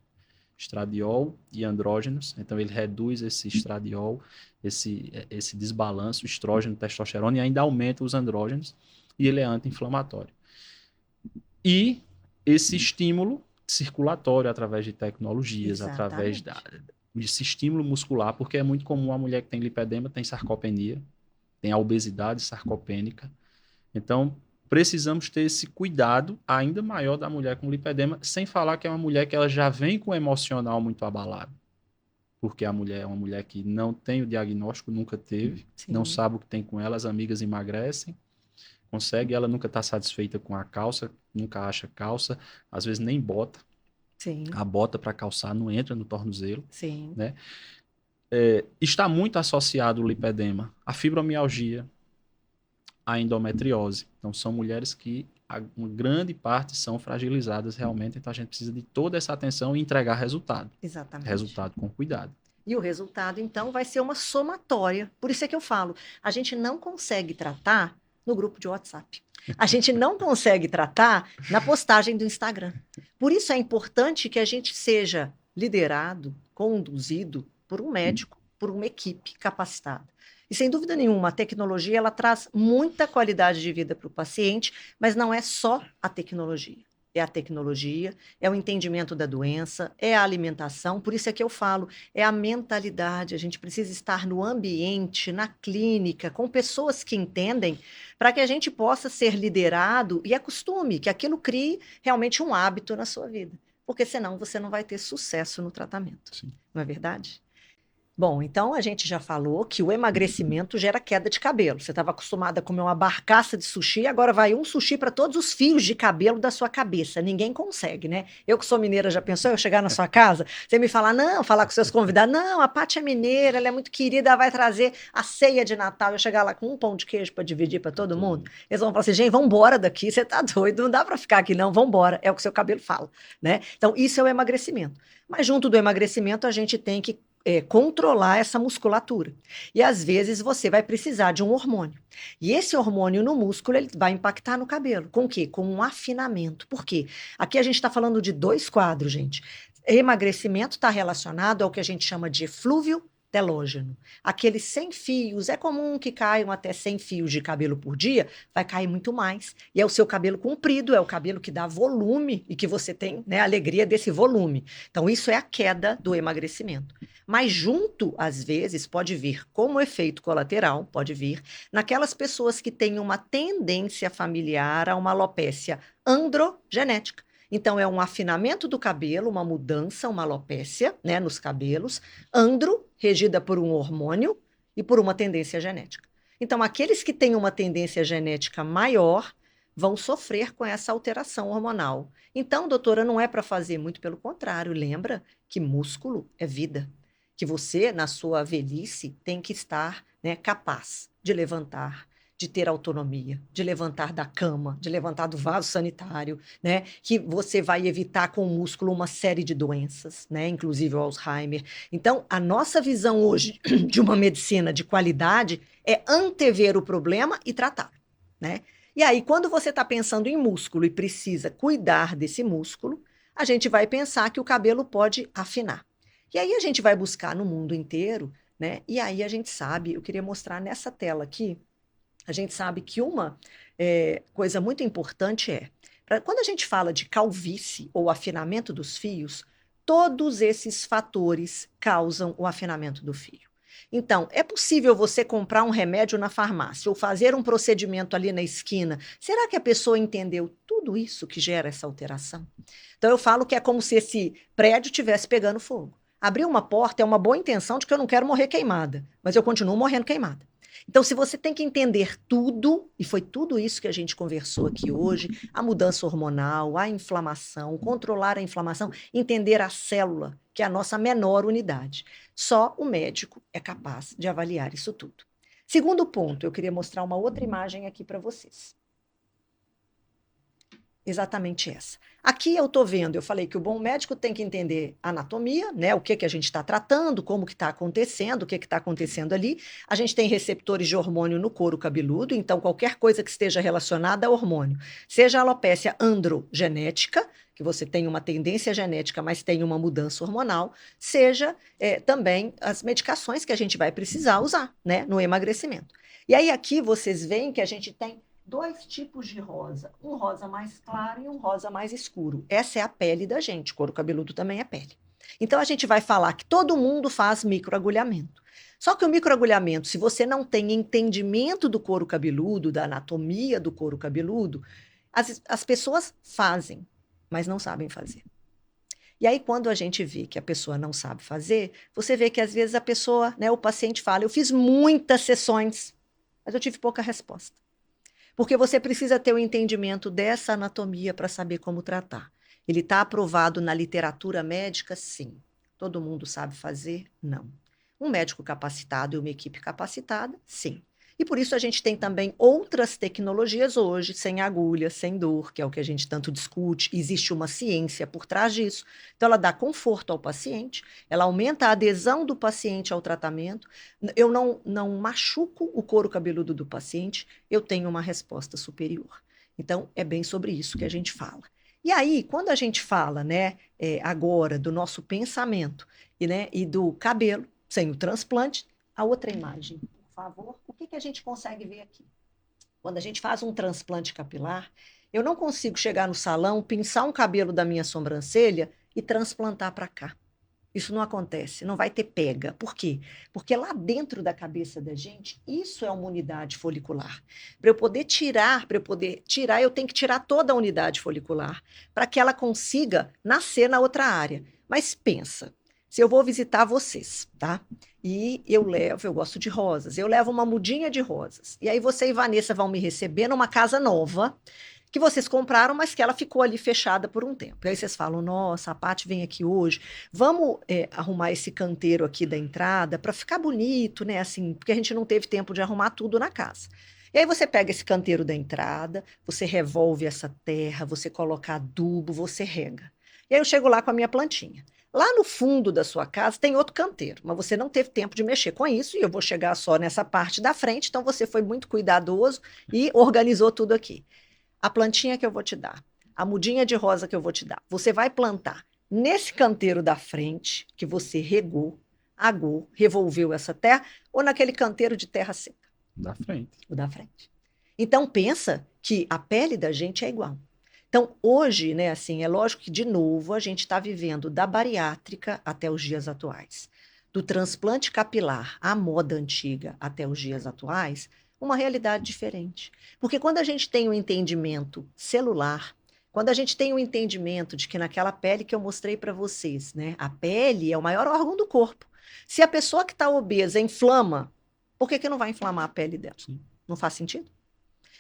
estradiol e andrógenos, então ele reduz esse estradiol, esse desbalanço, estrógeno, testosterona, e ainda aumenta os andrógenos, e ele é anti-inflamatório. E esse estímulo circulatório através de tecnologias, através desse estímulo muscular, porque é muito comum a mulher que tem lipedema tem sarcopenia, tem a obesidade sarcopênica. Então, precisamos ter esse cuidado ainda maior da mulher com lipedema, sem falar que é uma mulher que ela já vem com o emocional muito abalado. Porque a mulher é uma mulher que não tem o diagnóstico, nunca teve, não sabe o que tem com ela, as amigas emagrecem, consegue, ela nunca está satisfeita com a calça, nunca acha calça, às vezes nem bota. A bota para calçar não entra no tornozelo. Né? Está muito associado o lipedema à fibromialgia, à endometriose. Então, são mulheres que uma grande parte são fragilizadas realmente, então a gente precisa de toda essa atenção e entregar resultado. Exatamente. Resultado com cuidado. E o resultado, então, vai ser uma somatória. Por isso é que eu falo, a gente não consegue tratar no grupo de WhatsApp. A gente não consegue tratar na postagem do Instagram. Por isso é importante que a gente seja liderado, conduzido por um médico, por uma equipe capacitada. E, sem dúvida nenhuma, a tecnologia ela traz muita qualidade de vida para o paciente, mas não é só a tecnologia. É a tecnologia, é o entendimento da doença, é a alimentação. Por isso é que eu falo, é a mentalidade. A gente precisa estar no ambiente, na clínica, com pessoas que entendem, para que a gente possa ser liderado e acostume, que aquilo crie realmente um hábito na sua vida. Porque senão você não vai ter sucesso no tratamento. Sim. Não é verdade? Bom, então a gente já falou que o emagrecimento gera queda de cabelo. Você estava acostumada a comer uma barcaça de sushi, agora vai um sushi para todos os fios de cabelo da sua cabeça. Ninguém consegue, né? Eu que sou mineira, já pensou eu chegar na sua casa, você me falar, não, falar com seus convidados, não, a Paty é mineira, ela é muito querida, ela vai trazer a ceia de Natal, eu chegar lá com um pão de queijo para dividir para todo mundo. Eles vão falar assim, gente, vamos embora daqui, você tá doido, não dá para ficar aqui não, vamos embora. É o que seu cabelo fala, né? Então, isso é o emagrecimento. Mas junto do emagrecimento, a gente tem que controlar essa musculatura. E às vezes você vai precisar de um hormônio. E esse hormônio no músculo ele vai impactar no cabelo. Com o quê? Com um afinamento. Por quê? Aqui a gente está falando de dois quadros, gente. Emagrecimento está relacionado ao que a gente chama de eflúvio telógeno. Aqueles 100 fios, é comum que caiam até 100 fios de cabelo por dia, vai cair muito mais. E é o seu cabelo comprido, é o cabelo que dá volume e que você tem, né, a alegria desse volume. Então, isso é a queda do emagrecimento. Mas junto, às vezes, pode vir como efeito colateral, pode vir naquelas pessoas que têm uma tendência familiar a uma alopécia androgenética. Então, é um afinamento do cabelo, uma mudança, uma alopécia, né, nos cabelos, andro, regida por um hormônio e por uma tendência genética. Então, aqueles que têm uma tendência genética maior vão sofrer com essa alteração hormonal. Então, doutora, não é para fazer, muito pelo contrário. Lembra que músculo é vida. Que você, na sua velhice, tem que estar, né, capaz de levantar, de ter autonomia, de levantar da cama, de levantar do vaso sanitário, né? Que você vai evitar com o músculo uma série de doenças, né? Inclusive o Alzheimer. Então, a nossa visão hoje de uma medicina de qualidade é antever o problema e tratar, né? E aí, quando você está pensando em músculo e precisa cuidar desse músculo, a gente vai pensar que o cabelo pode afinar. E aí a gente vai buscar no mundo inteiro né? E aí a gente sabe, eu queria mostrar nessa tela aqui, a gente sabe que uma coisa muito importante quando a gente fala de calvície ou afinamento dos fios, todos esses fatores causam o afinamento do fio. Então, é possível você comprar um remédio na farmácia ou fazer um procedimento ali na esquina. Será que a pessoa entendeu tudo isso que gera essa alteração? Então, eu falo que é como se esse prédio estivesse pegando fogo. Abrir uma porta é uma boa intenção de que eu não quero morrer queimada, mas eu continuo morrendo queimada. Então, se você tem que entender tudo, e foi tudo isso que a gente conversou aqui hoje, a mudança hormonal, a inflamação, controlar a inflamação, entender a célula, que é a nossa menor unidade. Só o médico é capaz de avaliar isso tudo. Segundo ponto, eu queria mostrar uma outra imagem aqui para vocês. Exatamente essa. Aqui eu estou vendo, eu falei que o bom médico tem que entender a anatomia, né? O que que a gente está tratando, como que está acontecendo, o que está acontecendo ali. A gente tem receptores de hormônio no couro cabeludo, então qualquer coisa que esteja relacionada a hormônio, seja a alopécia androgenética, que você tem uma tendência genética, mas tem uma mudança hormonal, seja também as medicações que a gente vai precisar usar, né? No emagrecimento. E aí aqui vocês veem que a gente tem dois tipos de rosa, um rosa mais claro e um rosa mais escuro. Essa é a pele da gente, couro cabeludo também é pele. Então a gente vai falar que todo mundo faz microagulhamento. Só que o microagulhamento, se você não tem entendimento do couro cabeludo, da anatomia do couro cabeludo, as pessoas fazem, mas não sabem fazer. E aí, quando a gente vê que a pessoa não sabe fazer, você vê que às vezes a pessoa, né, o paciente fala: eu fiz muitas sessões, mas eu tive pouca resposta. Porque você precisa ter o entendimento dessa anatomia para saber como tratar. Ele está aprovado na literatura médica? Sim. Todo mundo sabe fazer? Não. Um médico capacitado e uma equipe capacitada? Sim. E por isso a gente tem também outras tecnologias hoje, sem agulha, sem dor, que é o que a gente tanto discute. Existe uma ciência por trás disso. Então, ela dá conforto ao paciente, ela aumenta a adesão do paciente ao tratamento. Eu não machuco o couro cabeludo do paciente, eu tenho uma resposta superior. Então, é bem sobre isso que a gente fala. E aí, quando a gente fala, né, agora do nosso pensamento e do cabelo, sem o transplante, a outra imagem, por favor, o que a gente consegue ver aqui? Quando a gente faz um transplante capilar, eu não consigo chegar no salão, pinçar um cabelo da minha sobrancelha e transplantar para cá. Isso não acontece, não vai ter pega. Por quê? Porque lá dentro da cabeça da gente, isso é uma unidade folicular. Para eu poder tirar, eu tenho que tirar toda a unidade folicular para que ela consiga nascer na outra área. Mas pensa, se eu vou visitar vocês, tá? E eu gosto de rosas, eu levo uma mudinha de rosas. E aí você e Vanessa vão me receber numa casa nova, que vocês compraram, mas que ela ficou ali fechada por um tempo. E aí vocês falam: nossa, a Paty vem aqui hoje, vamos arrumar esse canteiro aqui da entrada para ficar bonito, né? Assim, porque a gente não teve tempo de arrumar tudo na casa. E aí você pega esse canteiro da entrada, você revolve essa terra, você coloca adubo, você rega. E aí eu chego lá com a minha plantinha. Lá no fundo da sua casa tem outro canteiro, mas você não teve tempo de mexer com isso, e eu vou chegar só nessa parte da frente, então você foi muito cuidadoso e organizou tudo aqui. A plantinha que eu vou te dar, a mudinha de rosa que eu vou te dar, você vai plantar nesse canteiro da frente, que você regou, agou, revolveu essa terra, ou naquele canteiro de terra seca? Da frente. O da frente. Então, pensa que a pele da gente é igual. Então, hoje, né, assim, é lógico que, de novo, a gente está vivendo da bariátrica até os dias atuais, do transplante capilar à moda antiga até os dias atuais, uma realidade diferente. Porque quando a gente tem um entendimento celular, quando a gente tem um entendimento de que naquela pele que eu mostrei para vocês, né, a pele é o maior órgão do corpo. Se a pessoa que está obesa inflama, por que não vai inflamar a pele dela? Sim. Não faz sentido?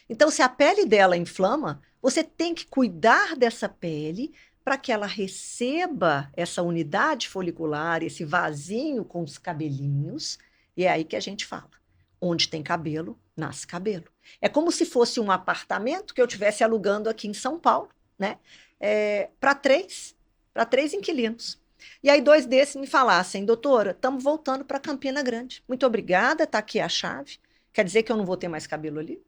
Então, se a pele dela inflama, você tem que cuidar dessa pele para que ela receba essa unidade folicular, esse vasinho com os cabelinhos, e é aí que a gente fala. Onde tem cabelo, nasce cabelo. É como se fosse um apartamento que eu estivesse alugando aqui em São Paulo, né? Para três inquilinos. E aí 2 desses me falassem: doutora, estamos voltando para Campina Grande. Muito obrigada, está aqui a chave. Quer dizer que eu não vou ter mais cabelo ali?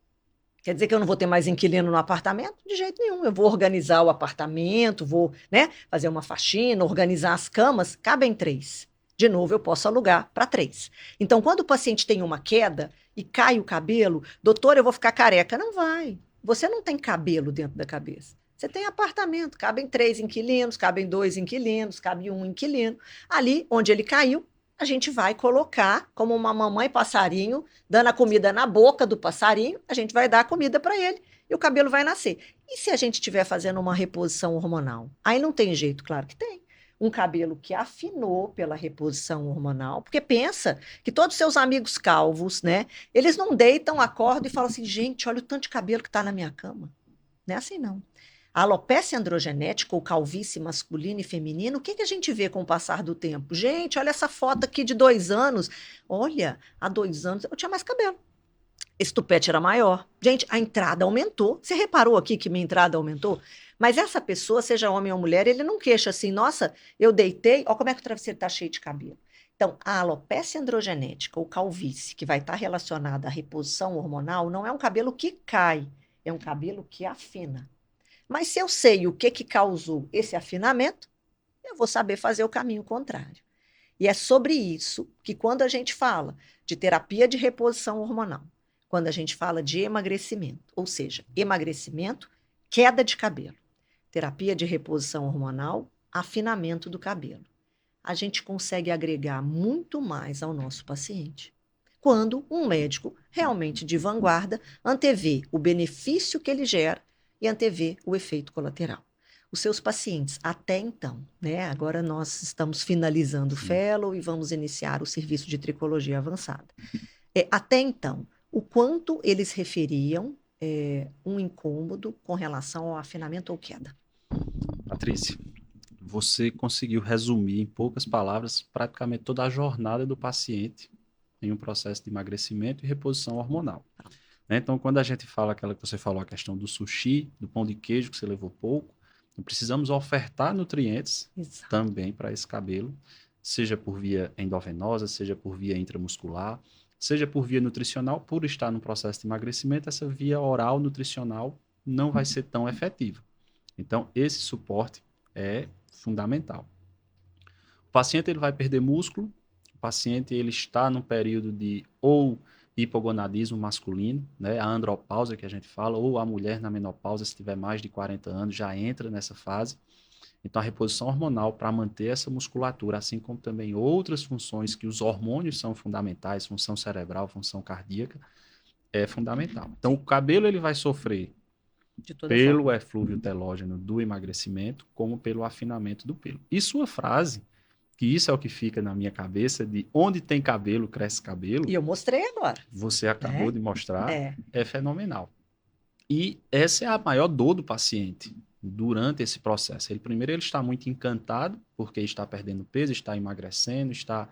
Quer dizer que eu não vou ter mais inquilino no apartamento? De jeito nenhum. Eu vou organizar o apartamento, vou, né, fazer uma faxina, organizar as camas. Cabem 3. De novo, eu posso alugar para 3. Então, quando o paciente tem uma queda e cai o cabelo, doutor, eu vou ficar careca. Não vai. Você não tem cabelo dentro da cabeça. Você tem apartamento, cabem 3 inquilinos, cabem 2 inquilinos, cabe um inquilino. Ali onde ele caiu, a gente vai colocar como uma mamãe passarinho, dando a comida na boca do passarinho, a gente vai dar a comida para ele e o cabelo vai nascer. E se a gente estiver fazendo uma reposição hormonal? Aí não tem jeito, claro que tem. Um cabelo que afinou pela reposição hormonal, porque pensa que todos seus amigos calvos, né, eles não deitam, acordam e falam assim, gente, olha o tanto de cabelo que está na minha cama. Não é assim, não. A alopecia androgenética, ou calvície masculina e feminina, o que, que a gente vê com o passar do tempo? Gente, olha essa foto aqui de 2 anos. Olha, há 2 anos eu tinha mais cabelo. Esse tupete era maior. Gente, a entrada aumentou. Você reparou aqui que minha entrada aumentou? Mas essa pessoa, seja homem ou mulher, ele não queixa assim, nossa, eu deitei, olha como é que o travesseiro está cheio de cabelo. Então, a alopecia androgenética ou calvície, que vai estar relacionada à reposição hormonal, não é um cabelo que cai, é um cabelo que afina. Mas se eu sei o que causou esse afinamento, eu vou saber fazer o caminho contrário. E é sobre isso que, quando a gente fala de terapia de reposição hormonal, quando a gente fala de emagrecimento, ou seja, emagrecimento, queda de cabelo, terapia de reposição hormonal, afinamento do cabelo, a gente consegue agregar muito mais ao nosso paciente. Quando um médico realmente de vanguarda antevê o benefício que ele gera e antevê o efeito colateral. Os seus pacientes, até então, né? Agora nós estamos finalizando o fellow e vamos iniciar o serviço de tricologia avançada. Até então, o quanto eles referiam um incômodo com relação ao afinamento ou queda? Patrícia, você conseguiu resumir em poucas palavras praticamente toda a jornada do paciente em um processo de emagrecimento e reposição hormonal. Né? Então, quando a gente fala aquela que você falou, a questão do sushi, do pão de queijo que você levou pouco, então precisamos ofertar nutrientes também para esse cabelo, seja por via endovenosa, seja por via intramuscular, seja por via nutricional. Por estar no processo de emagrecimento, essa via oral nutricional não vai ser tão efetiva. Então, esse suporte é fundamental. O paciente ele vai perder músculo, o paciente ele está num período de ou hipogonadismo masculino, né, a andropausa que a gente fala, ou a mulher na menopausa, se tiver mais de 40 anos, já entra nessa fase. Então, a reposição hormonal para manter essa musculatura, assim como também outras funções que os hormônios são fundamentais, função cerebral, função cardíaca, é fundamental. Então, o cabelo ele vai sofrer pelo eflúvio telógeno do emagrecimento, como pelo afinamento do pelo. E sua frase, que isso é o que fica na minha cabeça, de onde tem cabelo, cresce cabelo. E eu mostrei agora. Você acabou de mostrar, é fenomenal. E essa é a maior dor do paciente durante esse processo. Primeiro, ele está muito encantado, porque está perdendo peso, está emagrecendo, está...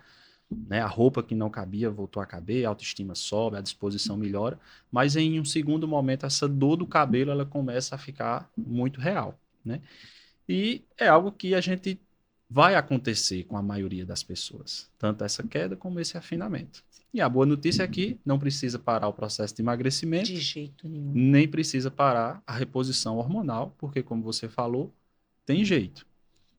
Né, a roupa que não cabia voltou a caber, a autoestima sobe, a disposição melhora, mas em um segundo momento essa dor do cabelo ela começa a ficar muito real, né? E é algo que a gente vai acontecer com a maioria das pessoas, tanto essa queda como esse afinamento. E a boa notícia é que não precisa parar o processo de emagrecimento, de jeito nenhum, nem precisa parar a reposição hormonal, porque como você falou, tem jeito,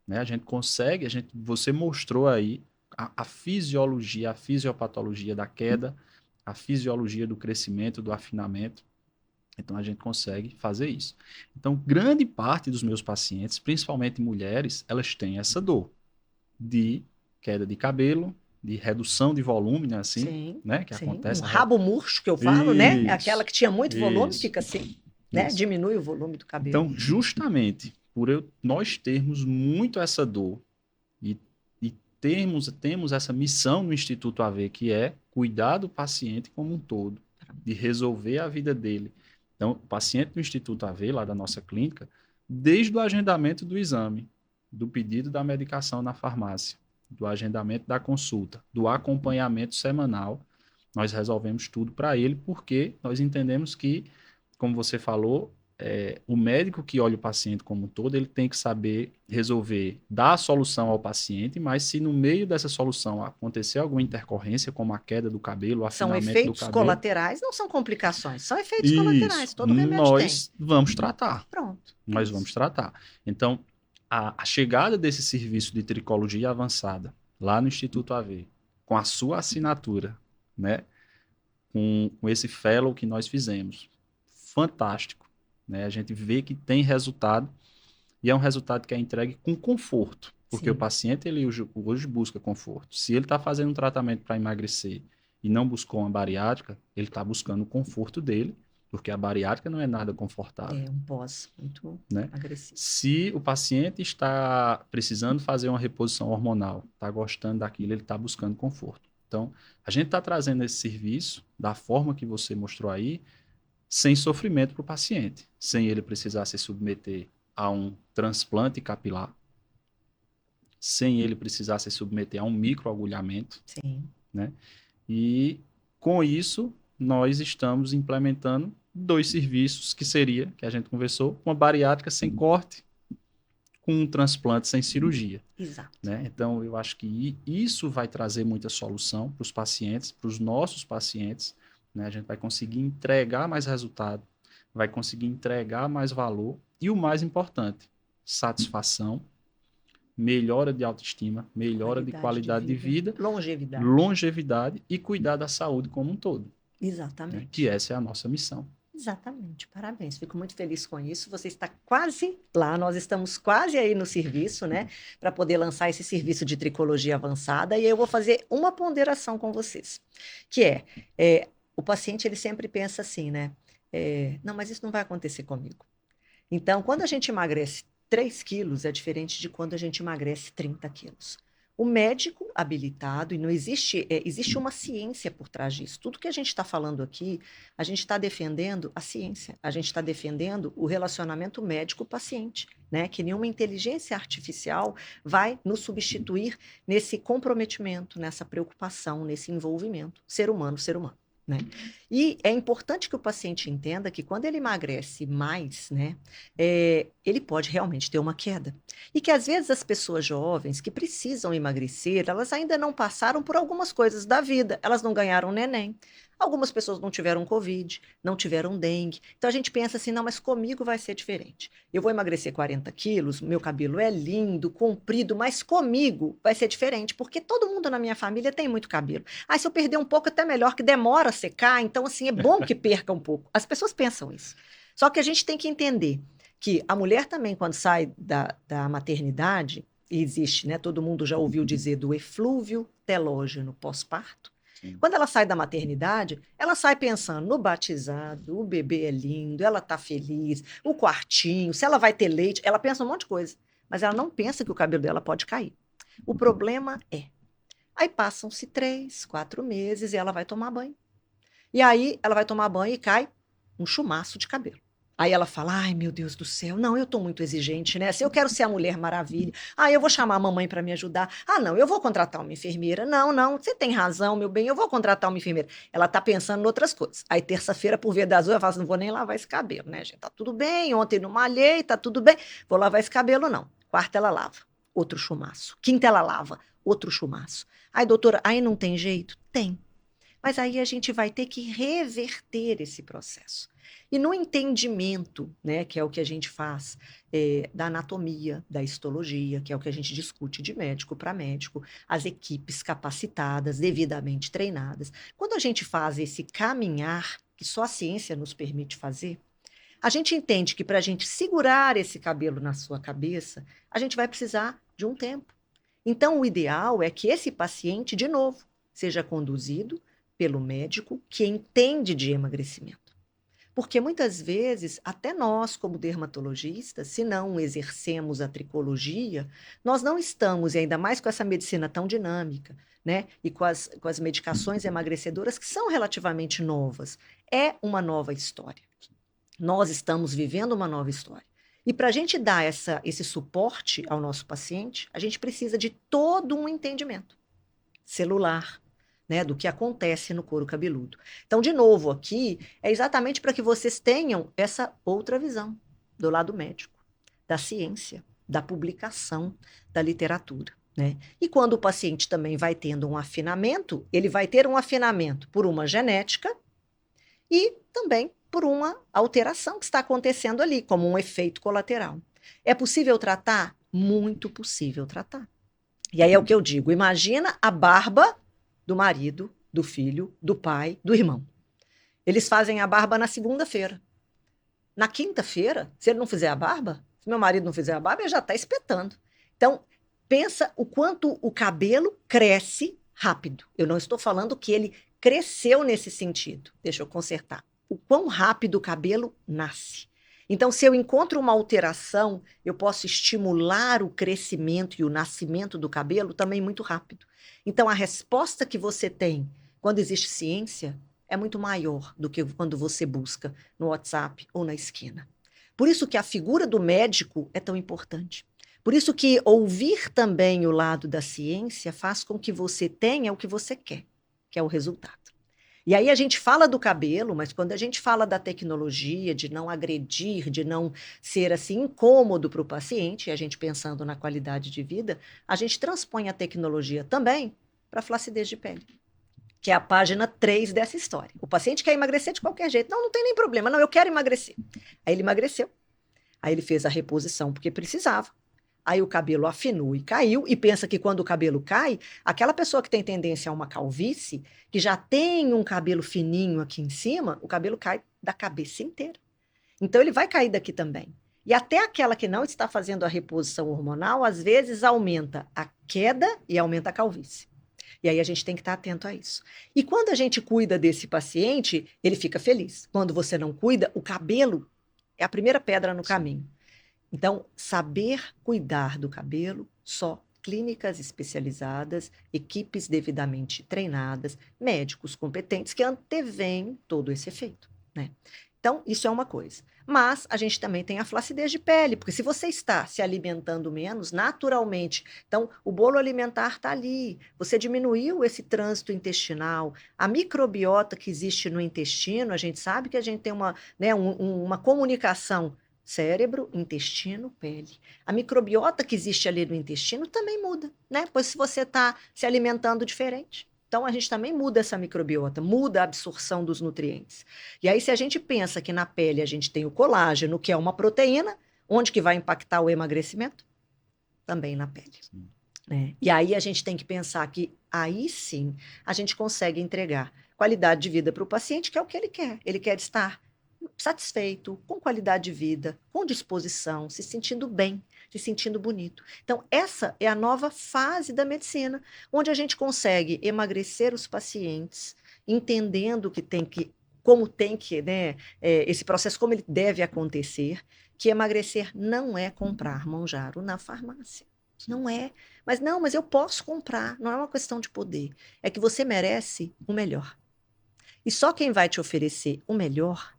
né? A gente consegue, você mostrou aí a fisiologia, a fisiopatologia da queda, a fisiologia do crescimento, do afinamento. Então, a gente consegue fazer isso. Então, grande parte dos meus pacientes, principalmente mulheres, elas têm essa dor de queda de cabelo, de redução de volume, né? Assim, sim, né? Que sim. acontece. Um rabo murcho, que eu falo, né? É aquela que tinha muito volume, isso, fica assim, né? isso. Diminui o volume do cabelo. Então, justamente por nós termos muito essa dor e temos essa missão no Instituto AV, que é cuidar do paciente como um todo, de resolver a vida dele. Então, o paciente do Instituto AV, lá da nossa clínica, desde o agendamento do exame, do pedido da medicação na farmácia, do agendamento da consulta, do acompanhamento semanal, nós resolvemos tudo para ele, porque nós entendemos que, como você falou, o médico que olha o paciente como um todo, ele tem que saber resolver, dar a solução ao paciente, mas se no meio dessa solução acontecer alguma intercorrência, como a queda do cabelo, o afinamento do cabelo... São efeitos colaterais, não são complicações, são efeitos colaterais, todo remédio tem. Nós vamos tratar. Pronto. Nós vamos tratar. Então, a chegada desse serviço de tricologia avançada lá no Instituto AV, com a sua assinatura, né? Com esse fellow que nós fizemos. Fantástico, né? A gente vê que tem resultado e é um resultado que é entregue com conforto, porque o Sim. paciente ele hoje busca conforto. Se ele está fazendo um tratamento para emagrecer e não buscou uma bariátrica, ele está buscando o conforto dele, porque a bariátrica não é nada confortável, É um pós muito né? agressivo. Se o paciente está precisando fazer uma reposição hormonal, está gostando daquilo, ele está buscando conforto. Então, a gente está trazendo esse serviço da forma que você mostrou aí, sem sofrimento para o paciente, sem ele precisar se submeter a um transplante capilar, sem ele precisar se submeter a um microagulhamento, Sim. né? E com isso, nós estamos implementando 2 serviços, que seria, que a gente conversou, uma bariátrica sem corte, com um transplante sem cirurgia. Exato. Né? Então, eu acho que isso vai trazer muita solução para os pacientes, para os nossos pacientes. Né? A gente vai conseguir entregar mais resultado, vai conseguir entregar mais valor e o mais importante, satisfação, melhora de autoestima, melhora de qualidade de vida, longevidade. longevidade e cuidar da saúde como um todo. Exatamente. Né? Que essa é a nossa missão. Exatamente, parabéns. Fico muito feliz com isso. Você está quase lá, nós estamos quase aí no serviço, né? Para poder lançar esse serviço de tricologia avançada. E eu vou fazer uma ponderação com vocês, que o paciente ele sempre pensa assim, né? Não, mas isso não vai acontecer comigo. Então, quando a gente emagrece 3 quilos, é diferente de quando a gente emagrece 30 quilos. O médico habilitado, e não existe, existe uma ciência por trás disso. Tudo que a gente está falando aqui, a gente está defendendo a ciência, a gente está defendendo o relacionamento médico-paciente, né? Que nenhuma inteligência artificial vai nos substituir nesse comprometimento, nessa preocupação, nesse envolvimento. Ser humano, ser humano. Né? E é importante que o paciente entenda que quando ele emagrece mais, né, ele pode realmente ter uma queda. E que às vezes as pessoas jovens que precisam emagrecer, elas ainda não passaram por algumas coisas da vida. Elas não ganharam neném. Algumas pessoas não tiveram Covid, não tiveram dengue. Então a gente pensa assim, não, mas comigo vai ser diferente. Eu vou emagrecer 40 quilos, meu cabelo é lindo, comprido, mas comigo vai ser diferente, porque todo mundo na minha família tem muito cabelo. Ah, se eu perder um pouco, até melhor, que demora a secar, então assim, é bom que perca um pouco. As pessoas pensam isso. Só que a gente tem que entender que a mulher também, quando sai da maternidade, e existe, né? Todo mundo já ouviu dizer do eflúvio telógeno pós-parto. Quando ela sai da maternidade, ela sai pensando no batizado, o bebê é lindo, ela está feliz, o quartinho, se ela vai ter leite, ela pensa um monte de coisa, mas ela não pensa que o cabelo dela pode cair. O problema aí passam-se 3, 4 meses e ela vai tomar banho. E aí ela vai tomar banho e cai um chumaço de cabelo. Aí ela fala, ai meu Deus do céu, não, eu estou muito exigente, né? Se eu quero ser a Mulher Maravilha, eu vou chamar a mamãe para me ajudar. Não, eu vou contratar uma enfermeira. Não, não, você tem razão, meu bem, eu vou contratar uma enfermeira. Ela está pensando em outras coisas. Aí terça-feira, por via das ela fala assim, não vou nem lavar esse cabelo, né, gente? Tá tudo bem, ontem não malhei, tá tudo bem, vou lavar esse cabelo não. Quarta ela lava, outro chumaço. Quinta ela lava, outro chumaço. Aí doutora, aí não tem jeito? Tem. Mas aí a gente vai ter que reverter esse processo. E no entendimento, né, que é o que a gente faz da anatomia, da histologia, que é o que a gente discute de médico para médico, as equipes capacitadas, devidamente treinadas. Quando a gente faz esse caminhar, que só a ciência nos permite fazer, a gente entende que para a gente segurar esse cabelo na sua cabeça, a gente vai precisar de um tempo. Então, o ideal é que esse paciente, de novo, seja conduzido pelo médico que entende de emagrecimento. Porque muitas vezes, até nós, como dermatologistas, se não exercemos a tricologia, nós não estamos, e ainda mais com essa medicina tão dinâmica, né? E com as medicações emagrecedoras que são relativamente novas. É uma nova história. Nós estamos vivendo uma nova história. E para a gente dar esse suporte ao nosso paciente, a gente precisa de todo um entendimento celular, né, do que acontece no couro cabeludo. Então, de novo, aqui é exatamente para que vocês tenham essa outra visão do lado médico, da ciência, da publicação, da literatura. Né? E quando o paciente também vai tendo um afinamento, ele vai ter um afinamento por uma genética e também por uma alteração que está acontecendo ali, como um efeito colateral. É possível tratar? Muito possível tratar. E aí é o que eu digo: imagina a barba do marido, do filho, do pai, do irmão. Eles fazem a barba na segunda-feira. Na quinta-feira, se ele não fizer a barba, se meu marido não fizer a barba, ele já está espetando. Então, pensa o quanto o cabelo cresce rápido. Eu não estou falando que ele cresceu nesse sentido. Deixa eu consertar. O quão rápido o cabelo nasce. Então, se eu encontro uma alteração, eu posso estimular o crescimento e o nascimento do cabelo também muito rápido. Então, a resposta que você tem quando existe ciência é muito maior do que quando você busca no WhatsApp ou na esquina. Por isso que a figura do médico é tão importante. Por isso que ouvir também o lado da ciência faz com que você tenha o que você quer, que é o resultado. E aí a gente fala do cabelo, mas quando a gente fala da tecnologia, de não agredir, de não ser assim incômodo para o paciente, e a gente pensando na qualidade de vida, a gente transpõe a tecnologia também para a flacidez de pele, que é a página 3 dessa história. O paciente quer emagrecer de qualquer jeito. Não, não tem nem problema. Não, eu quero emagrecer. Aí ele emagreceu. Aí ele fez a reposição porque precisava. Aí o cabelo afinou e caiu, e pensa que quando o cabelo cai, aquela pessoa que tem tendência a uma calvície, que já tem um cabelo fininho aqui em cima, o cabelo cai da cabeça inteira. Então ele vai cair daqui também. E até aquela que não está fazendo a reposição hormonal, às vezes aumenta a queda e aumenta a calvície. E aí a gente tem que estar atento a isso. E quando a gente cuida desse paciente, ele fica feliz. Quando você não cuida, o cabelo é a primeira pedra no caminho. Então, saber cuidar do cabelo, só clínicas especializadas, equipes devidamente treinadas, médicos competentes que antevêm todo esse efeito, né? Então, isso é uma coisa. Mas a gente também tem a flacidez de pele, porque se você está se alimentando menos, naturalmente, então o bolo alimentar está ali, você diminuiu esse trânsito intestinal, a microbiota que existe no intestino, a gente sabe que a gente tem uma, né, uma comunicação cérebro, intestino, pele. A microbiota que existe ali no intestino também muda, né? Pois se você está se alimentando diferente. Então, a gente também muda essa microbiota, muda a absorção dos nutrientes. E aí, se a gente pensa que na pele a gente tem o colágeno, que é uma proteína, onde que vai impactar o emagrecimento? Também na pele. Né? E aí a gente tem que pensar que aí sim a gente consegue entregar qualidade de vida para o paciente, que é o que ele quer. Ele quer estar satisfeito, com qualidade de vida, com disposição, se sentindo bem, se sentindo bonito. Então, essa é a nova fase da medicina, onde a gente consegue emagrecer os pacientes, entendendo que tem que, como tem que, né, esse processo, como ele deve acontecer, que emagrecer não é comprar Monjaro na farmácia. Não é. Mas não, mas eu posso comprar, não é uma questão de poder. É que você merece o melhor. E só quem vai te oferecer o melhor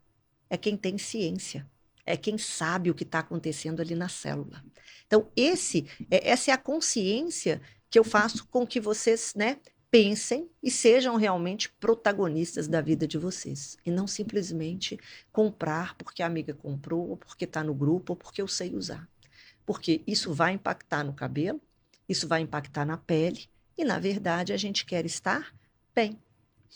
é quem tem ciência, é quem sabe o que está acontecendo ali na célula. Então, essa é a consciência que eu faço com que vocês, né, pensem e sejam realmente protagonistas da vida de vocês. E não simplesmente comprar porque a amiga comprou, ou porque está no grupo, ou porque eu sei usar. Porque isso vai impactar no cabelo, isso vai impactar na pele, e, na verdade, a gente quer estar bem,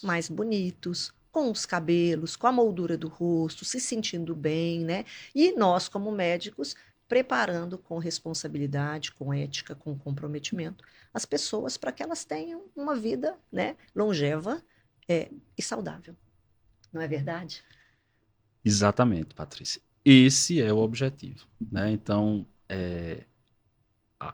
mais bonitos, com os cabelos, com a moldura do rosto, se sentindo bem, né? E nós, como médicos, preparando com responsabilidade, com ética, com comprometimento, as pessoas para que elas tenham uma vida, né, longeva, e saudável. Não é verdade? Exatamente, Patrícia. Esse é o objetivo, né? Então,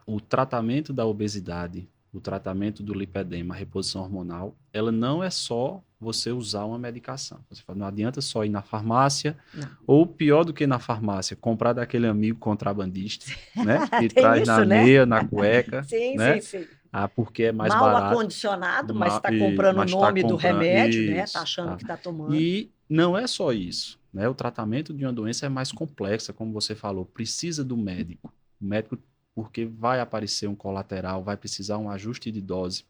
o tratamento da obesidade, o tratamento do lipedema, a reposição hormonal, ela não é só você usar uma medicação. Você fala, não adianta só ir na farmácia, Não. ou pior do que na farmácia, comprar daquele amigo contrabandista, né? Que Tem traz isso, na né? meia, na cueca, Sim, sim, né? sim. Ah, porque é mais Mal barato, acondicionado, mas está comprando o mas está nome do comprando remédio, né? Está isso, achando tá? que está tomando. E não é só isso, né? O tratamento de uma doença é mais complexa, como você falou, precisa do médico. O médico, porque vai aparecer um colateral, vai precisar um ajuste de dose,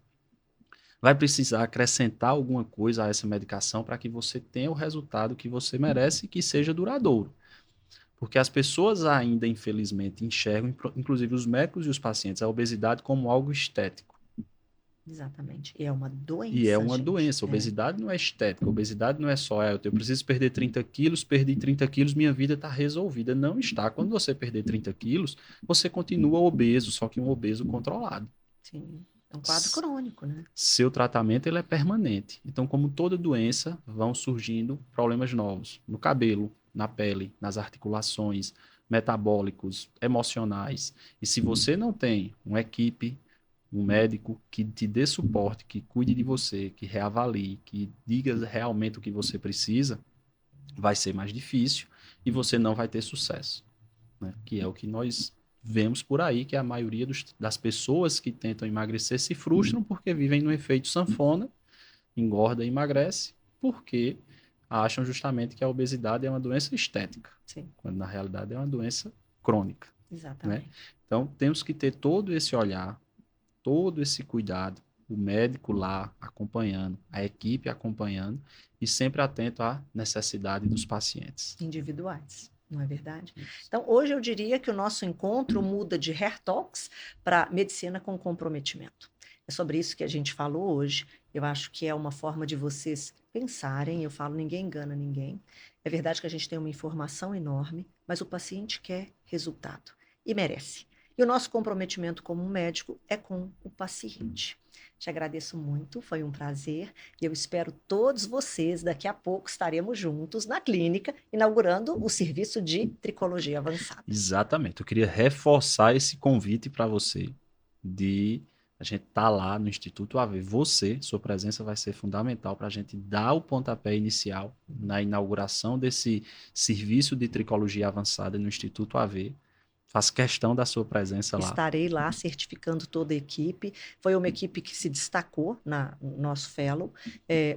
vai precisar acrescentar alguma coisa a essa medicação para que você tenha o resultado que você merece e que seja duradouro. Porque as pessoas ainda, infelizmente, enxergam, inclusive os médicos e os pacientes, a obesidade como algo estético. Exatamente. E é uma E é doença, uma gente. doença. Obesidade não é estética. Obesidade não é só, eu preciso perder 30 quilos, perdi 30 quilos, minha vida está resolvida. Não está. Quando você perder 30 quilos, você continua obeso, só que um obeso controlado. Sim. É um quadro crônico, né? Seu tratamento ele é permanente. Então, como toda doença, vão surgindo problemas novos no cabelo, na pele, nas articulações, metabólicos, emocionais. E se você não tem uma equipe, um médico que te dê suporte, que cuide de você, que reavalie, que diga realmente o que você precisa, vai ser mais difícil e você não vai ter sucesso, né? Que é o que nós vemos por aí, que a maioria das pessoas que tentam emagrecer se frustram porque vivem no efeito sanfona, engorda e emagrece, porque acham justamente que a obesidade é uma doença estética, Sim. quando na realidade é uma doença crônica, né? Exatamente. Então, temos que ter todo esse olhar, todo esse cuidado, o médico lá acompanhando, a equipe acompanhando e sempre atento à necessidade dos pacientes. Individuais, não é verdade? Então, hoje eu diria que o nosso encontro muda de Hair Talks para medicina com comprometimento. É sobre isso que a gente falou hoje. Eu acho que é uma forma de vocês pensarem. Eu falo, ninguém engana ninguém. É verdade que a gente tem uma informação enorme, mas o paciente quer resultado e merece. E o nosso comprometimento como médico é com o paciente. Te agradeço muito, foi um prazer. E eu espero todos vocês. Daqui a pouco estaremos juntos na clínica, inaugurando o serviço de tricologia avançada. Exatamente. Eu queria reforçar esse convite para você de a gente estar lá no Instituto AV. Você, sua presença vai ser fundamental para a gente dar o pontapé inicial na inauguração desse serviço de tricologia avançada no Instituto AV. Faço questão da sua presença lá. Estarei lá certificando toda a equipe. Foi uma equipe que se destacou no nosso fellow,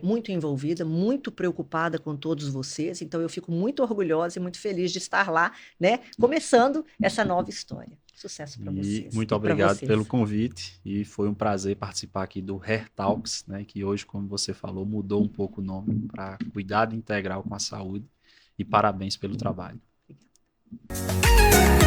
muito envolvida, muito preocupada com todos vocês. Então, eu fico muito orgulhosa e muito feliz de estar lá, né, começando essa nova história. Sucesso para vocês. Muito obrigado pelo convite e foi um prazer participar aqui do Hair Talks, né, que hoje, como você falou, mudou um pouco o nome para Cuidado Integral com a Saúde. E parabéns pelo trabalho. Obrigada.